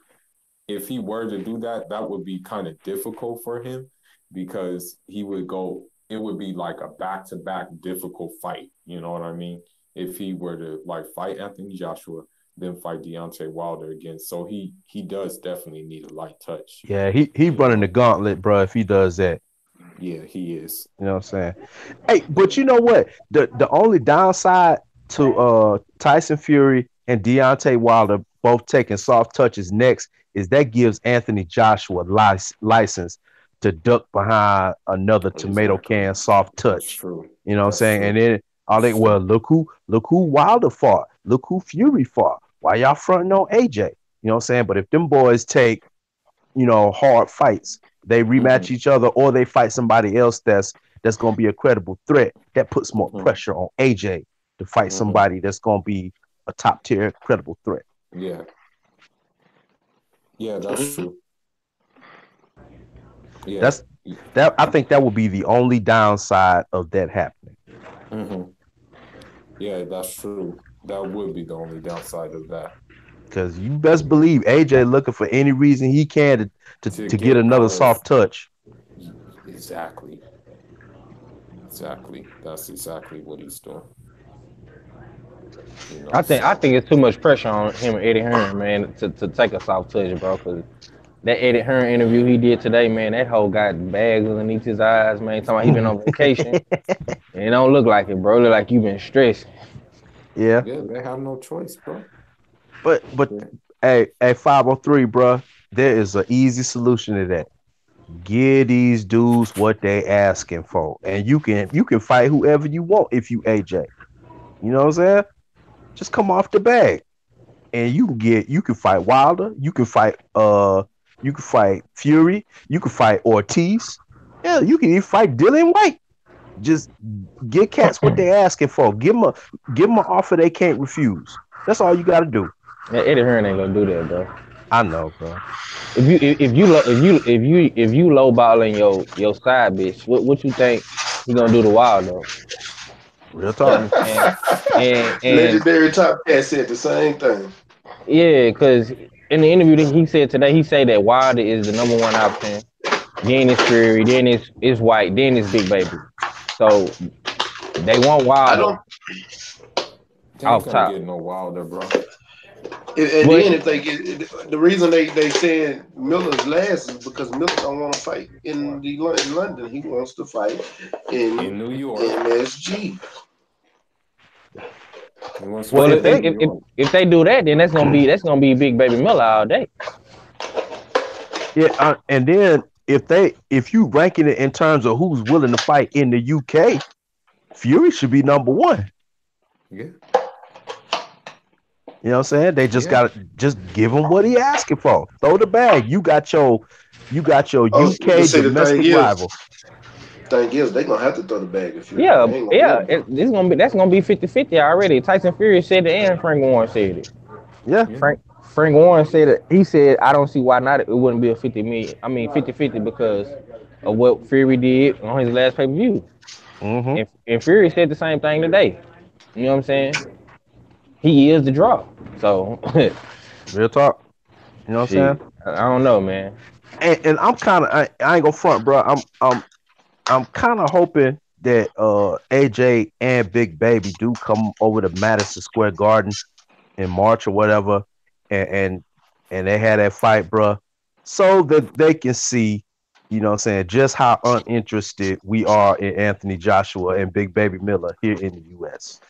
if he were to do that, that would be kind of difficult for him because it would be like a back-to-back difficult fight. You know what I mean? If he were to like fight Anthony Joshua, then fight Deontay Wilder again. So he does definitely need a light touch. Yeah, he running the gauntlet, bro, if he does that. Yeah, he is. You know what I'm saying? Hey, but you know what? The only downside to Tyson Fury and Deontay Wilder both taking soft touches next is that gives Anthony Joshua license to duck behind another tomato can soft touch. That's true. You know what I'm saying? True. And then look who Wilder fought. Look who Fury fought. Why y'all fronting on AJ? You know what I'm saying? But if them boys take, hard fights, they rematch each other or they fight somebody else that's going to be a credible threat, that puts more pressure on AJ to fight somebody that's going to be a top tier credible threat. Yeah. Yeah, that's true. Yeah. I think that would be the only downside of that happening. Yeah, that's true. That would be the only downside of that. Because you best believe AJ looking for any reason he can to get another soft touch. Exactly. That's exactly what he's doing. I think it's too much pressure on him and Eddie Hearn, man, to take a soft touch, bro. Because that Eddie Hearn interview he did today, man, that whole got bags underneath his eyes, man. Talking about he been on vacation. And it don't look like it, bro. It look like you been stressed. Yeah. Yeah, they have no choice, bro. But hey, 503, bro, there is an easy solution to that. Give these dudes what they asking for, and you can fight whoever you want if you AJ. You know what I'm saying? Just come off the bag, and you can fight Wilder, you can fight Fury, you can fight Ortiz. Yeah, you can even fight Dillian White. Just get cats what they asking for. Give them an offer they can't refuse. That's all you got to do. Yeah, Eddie Hearn ain't gonna do that, bro. I know, bro. If you lowballing your side bitch, what you think he gonna do to Wilder? Real talk. and Legendary Top Cat said the same thing. Yeah, because in the interview that he said today, he said that Wilder is the number one option. Then it's Fury, then it's White, then it's Big Baby. So they want Wilder. Off top. Get no Wilder, bro. And then if they get the reason they saying Miller's last is because Miller don't want to fight in London. He wants to fight in New York, MSG. Well, if they do that, then that's gonna be Big Baby Miller all day. Yeah, and then if you ranking it in terms of who's willing to fight in the UK, Fury should be number one. Yeah. You know what I'm saying? They just gotta just give him what he asking for. Throw the bag. You got your UK domestic rival. Thing is, they're gonna have to throw the bag if you that's gonna be 50-50 already. Tyson Fury said it and Frank Warren said it. Yeah. Frank Warren said it. He said, I don't see why not. It wouldn't be a 50-50 because of what Fury did on his last pay-per-view. And Fury said the same thing today. You know what I'm saying? He is the draw. So real talk. You know what I'm saying? I don't know, man. And I'm kind of I ain't gonna front, bro. I'm kind of hoping that AJ and Big Baby do come over to Madison Square Garden in March or whatever, and they had that fight, bro, so that they can see, you know what I'm saying, just how uninterested we are in Anthony Joshua and Big Baby Miller here in the U.S.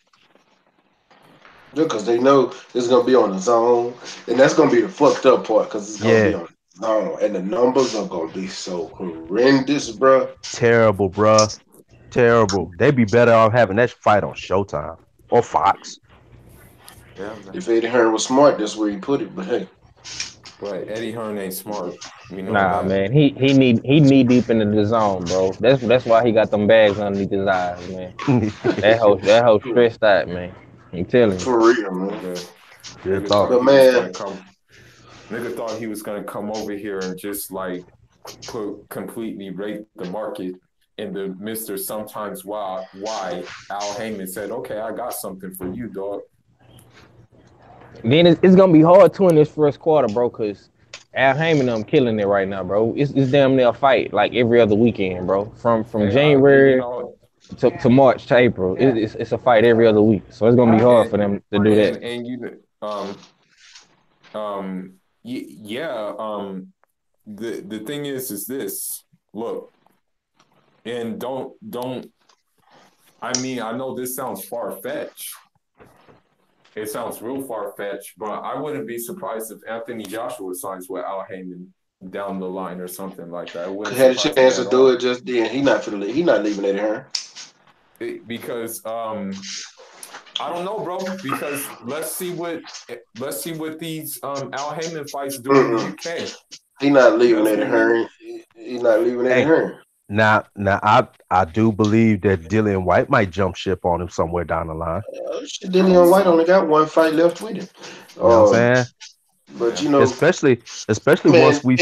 Because they know it's gonna be on the zone, and that's gonna be the fucked up part because it's gonna be on the zone, and the numbers are gonna be so horrendous, bro. Terrible, bro. Terrible. They'd be better off having that fight on Showtime or Fox. Yeah, if Eddie Hearn was smart, that's where he put it. But hey, right, Eddie Hearn ain't smart. We know that. Man. He knee deep into the zone, bro. That's why he got them bags underneath his eyes, man. that whole stressed out, man. I'm telling you. For real, man. Nigga thought he was gonna come over here and just like completely raped the market in the Mr. Sometimes why Al Heyman said, okay, I got something for you, dog. Then it's gonna be hard too in this first quarter, bro, because Al Heyman them killing it right now, bro. It's damn near a fight like every other weekend, bro. From Hey, January to March to April, it's a fight every other week. So it's gonna be hard for them to do that. And you the thing is this. Look, and don't. I mean, I know this sounds far-fetched. It sounds real far-fetched, but I wouldn't be surprised if Anthony Joshua signs with Al Heyman down the line or something like that. He had a chance to do it just then. He not leaving Eddie Hearn. Because I don't know, bro. Because let's see what these Al Heyman fights do in the UK. He not leaving Eddie Hearn. He not leaving Eddie Hearn. Now, I do believe that Dillian White might jump ship on him somewhere down the line. Dillian White only got one fight left with him. You know what I'm saying? But you know, especially man, once we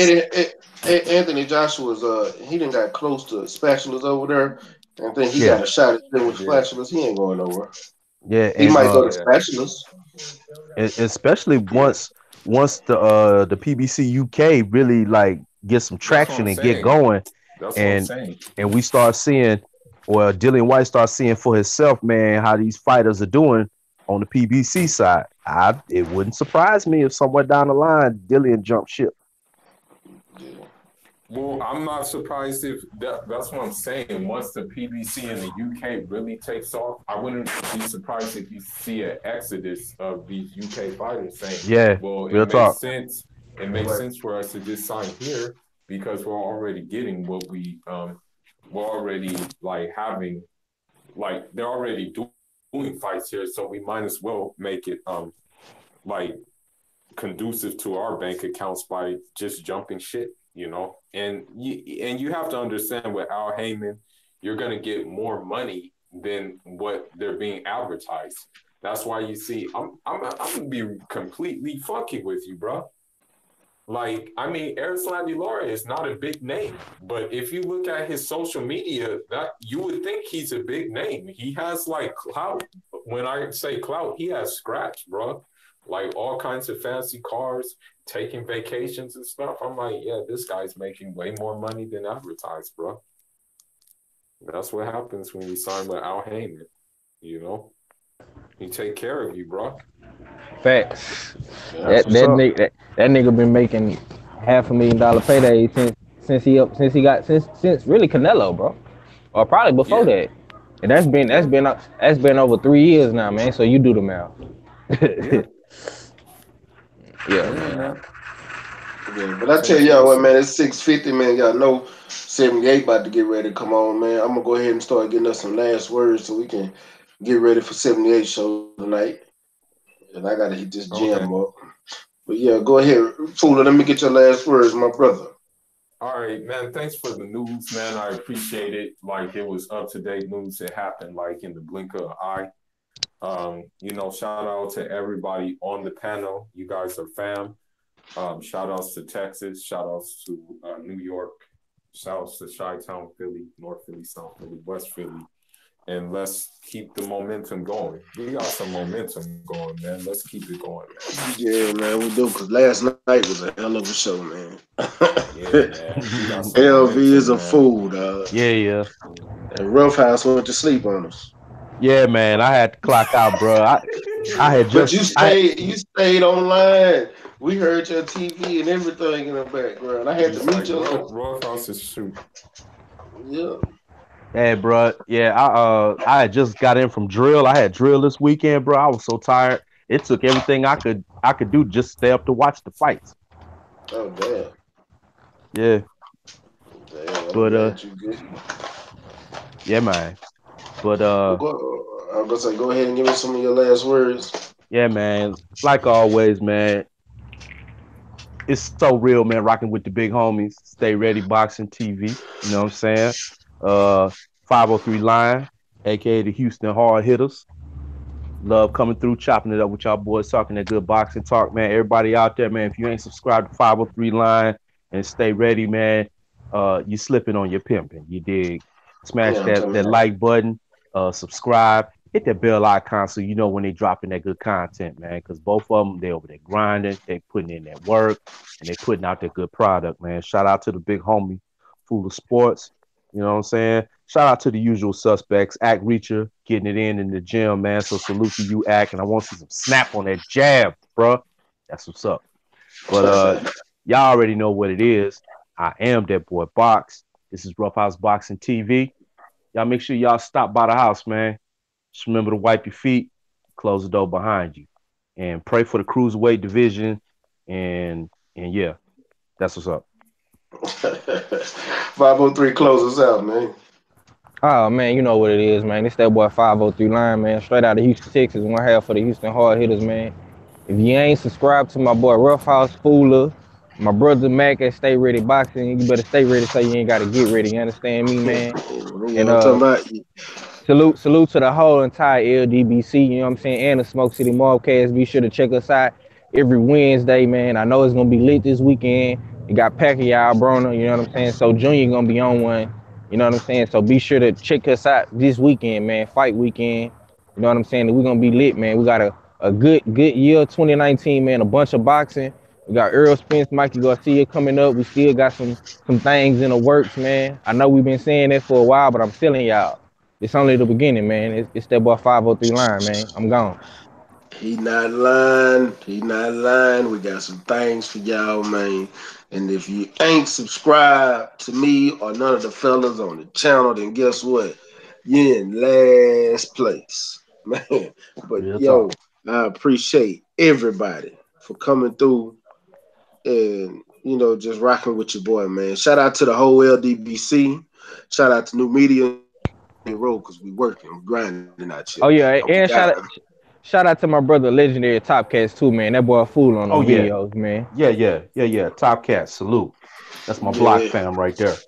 Anthony Joshua's he didn't got close to spatulas over there. I think he got a shot at them with spatulas. He ain't going nowhere. Yeah, he might go to spatulas. Especially once the PBC UK really like get some traction and get going. That's what I'm saying. And we start seeing, or Dillian White starts seeing for himself, man, how these fighters are doing on the PBC side. It wouldn't surprise me if somewhere down the line Dillian jumped ship. Well, I'm not surprised if that's what I'm saying. Once the PBC in the UK really takes off, I wouldn't be surprised if you see an exodus of these UK fighters saying, well, it makes sense. It makes sense for us to just sign here because we're already getting what we're already like having, like they're already doing fights here, so we might as well make it like conducive to our bank accounts by just jumping shit, you know. And you have to understand with Al Heyman, you're gonna get more money than what they're being advertised. That's why you see, I'm gonna be completely fucking with you, bro. Like, I mean, Erislandy Lara is not a big name, but if you look at his social media, that you would think he's a big name. He has like clout. When I say clout, he has scratch, bro. Like all kinds of fancy cars, taking vacations and stuff. I'm like, yeah, this guy's making way more money than advertised, bro. That's what happens when you sign with Al Heyman. You know, he take care of you, bro. Facts. That nigga been making $500,000 payday since really Canelo, bro, or probably before that. And that's been over 3 years now, man. So you do the math. Yeah, but I tell y'all what, man, it's 6:50, man. Y'all know 78 about to get ready to come on, man. I'm gonna go ahead and start getting us some last words so we can get ready for 78 show tonight. And I gotta hit this jam up. But yeah, go ahead, Fooler. Let me get your last words, my brother. All right, man. Thanks for the news, man. I appreciate it. Like it was up to date news. It happened like in the blink of an eye. You know, shout out to everybody on the panel. You guys are fam. Shout outs to Texas. Shout outs to New York. Shout outs to Chi-Town, Philly, North Philly, South Philly, West Philly. And let's keep the momentum going. We got some momentum going, man. Let's keep it going, man. Yeah, man, we do. Because last night was a hell of a show, man. Yeah, man. LV is a fool, dog. Yeah. And Roughhouse went to sleep on us. Yeah, man. I had to clock out, bro. I had just. But you stayed online. We heard your TV and everything in the background. I had to meet you. Roughhouse is shoot. Yeah. Hey, bro. Yeah, I had just got in from drill. I had drill this weekend, bro. I was so tired. It took everything I could do just stay up to watch the fights. Oh damn. Yeah. Damn, but yeah, man. But I was gonna say, go ahead and give me some of your last words. Yeah, man. Like always, man. It's so real, man. Rocking with the big homies. Stay Ready Boxing TV. You know what I'm saying? 503 Line, aka the Houston Hard Hitters. Love coming through, chopping it up with y'all boys, talking that good boxing talk, man. Everybody out there, man, if you ain't subscribed to 503 Line and Stay Ready, man, you slipping on your pimping. You dig? Smash Yeah, I'm that telling that you. like button, subscribe, hit that bell icon so you know when they dropping that good content, man. Because both of them, they over there grinding, they putting in that work, and they putting out that good product, man. Shout out to the big homie, Full of Sports. You know what I'm saying? Shout out to the usual suspects, Act Reacher, getting it in the gym, man. So salute to you, Act, and I want to see some snap on that jab, bro. That's what's up. But y'all already know what it is. I am that boy Box. This is Rough House Boxing TV. Y'all make sure y'all stop by the house, man. Just remember to wipe your feet, close the door behind you, and pray for the cruiserweight division. And yeah, that's what's up. 503 close us out, man. Oh man, you know what it is, man. It's that boy 503 Line, man. Straight out of Houston, Texas. One half for the Houston Hard Hitters, man. If you ain't subscribed to my boy Rough House Fooler, my brother Mac at Stay Ready Boxing, you better stay ready so you ain't gotta get ready. You understand me, man? You And know what I'm talking about? salute to the whole entire LDBC, you know what I'm saying, and the Smoke City Mobcast. Be sure to check us out every Wednesday, man. I know it's gonna be lit this weekend. You got Pacquiao, Broner, you know what I'm saying? So Junior gonna be on one, you know what I'm saying? So be sure to check us out this weekend, man. Fight weekend. You know what I'm saying? We're gonna be lit, man. We got a good year, 2019, man. A bunch of boxing. We got Earl Spence, Mikey Garcia coming up. We still got some things in the works, man. I know we've been saying that for a while, but I'm telling y'all. It's only the beginning, man. It's that boy 503 Line, man. I'm gone. He not lying. He not lying. We got some things for y'all, man. And if you ain't subscribed to me or none of the fellas on the channel, then guess what? You're in last place, man. But Real yo, talk. I appreciate everybody for coming through and just rocking with your boy, man. Shout out to the whole LDBC. Shout out to New Media Road because we working, we grinding out here. Oh yeah, And we and got shout out to my brother Legendary Top Cats too, man. That boy a fool on Oh them yeah, videos, man. yeah. Top Cat, salute. That's my block yeah. fam right there.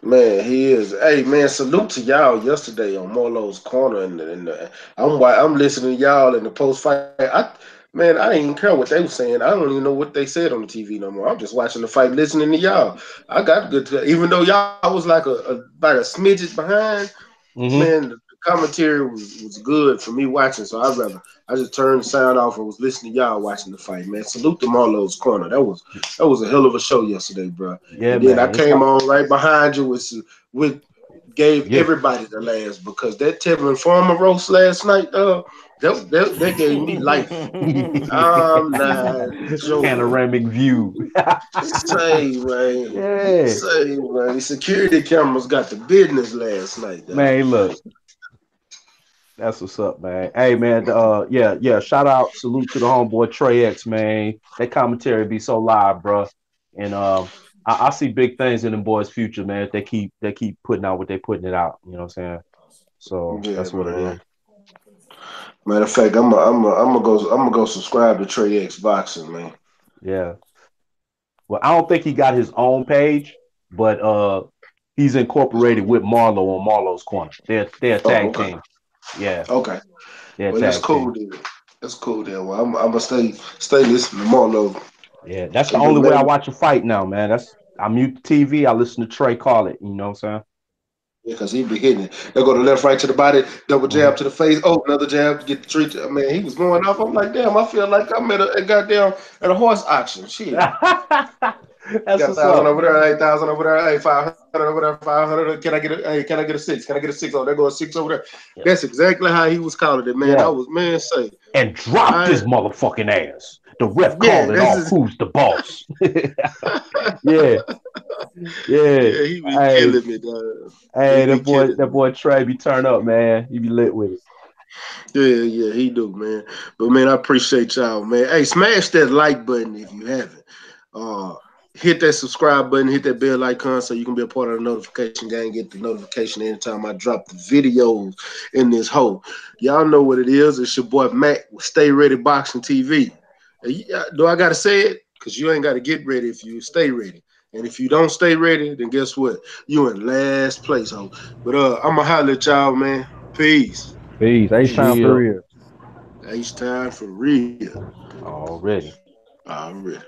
Man, he is. Hey, man, salute to y'all yesterday on Morlow's Corner, and I'm listening to y'all in the post fight. Man, I didn't even care what they were saying. I don't even know what they said on the TV no more. I'm just watching the fight, listening to y'all. I got good to, even though y'all was like about a smidget behind. Mm-hmm. Man, the commentary was good for me watching. So I just turned the sound off and was listening to y'all watching the fight. Man, salute to Marlowe's Corner. That was a hell of a show yesterday, bro. Yeah, And then I man. It's came all, on right behind you with gave yeah. everybody the last because that Tevin Farmer roast last night, that gave me life. I'm not joking. Panoramic view. Say, man. Yeah. Say, man. Security cameras got the business last night, dog. Man, look, that's what's up, man. Hey man, yeah. Shout out, salute to the homeboy Trey X, man. That commentary be so live, bro. And I see big things in them boys' future, man. If they keep putting out what they putting it out. You know what I'm saying? So Yeah, that's what it man. is. Matter of fact, I'm gonna go subscribe to Trey X Boxing, man. Yeah. Well, I don't think he got his own page, but he's incorporated with Marlo on Marlo's corner. They're a Oh, tag okay, team. Yeah, okay. they're a Well, that's tag cool team. then. That's cool then. Well, I'm gonna stay listening to Marlo. Yeah, that's the Hey, but only way I man, watch a fight now, man. I mute the TV, I listen to Trey call it. You know what I'm yeah, cause he be hitting it. They'll go to left, right to the body, double saying? jab to the face. Oh, another jab to get the treat. Man, he was going off. I'm like, damn, I feel like I'm at a goddamn at a horse auction. Shit. That's Got what's 1,000 up. over there, 8,000 over there, hey, 500 over there, 500. Can I get a? Hey, can I get a six? Can I get a six? Oh, there goes a six over there. Yeah. That's exactly how he was calling it, man. I Yeah. was, man, say, And drop I this motherfucking ass. The ref yeah, called it this off. is Who's the boss? Yeah, yeah. yeah. He be Hey, killing me, dog. He hey, be killing that me. boy Trey be turn up, man. He be lit with it. Yeah, he do, man. But man, I appreciate y'all, man. Hey, smash that like button if you haven't. Uh, hit that subscribe button, hit that bell icon so you can be a part of the notification gang. Get the notification anytime I drop the videos in this hole. Y'all know what it is. It's your boy Mac with Stay Ready Boxing TV. Do I gotta say it? Because you ain't gotta get ready if you stay ready. And if you don't stay ready, then guess what? You in last place, ho. But I'ma holler at y'all, man. Peace. Peace. H time for Chill real. H time for real. already. Already.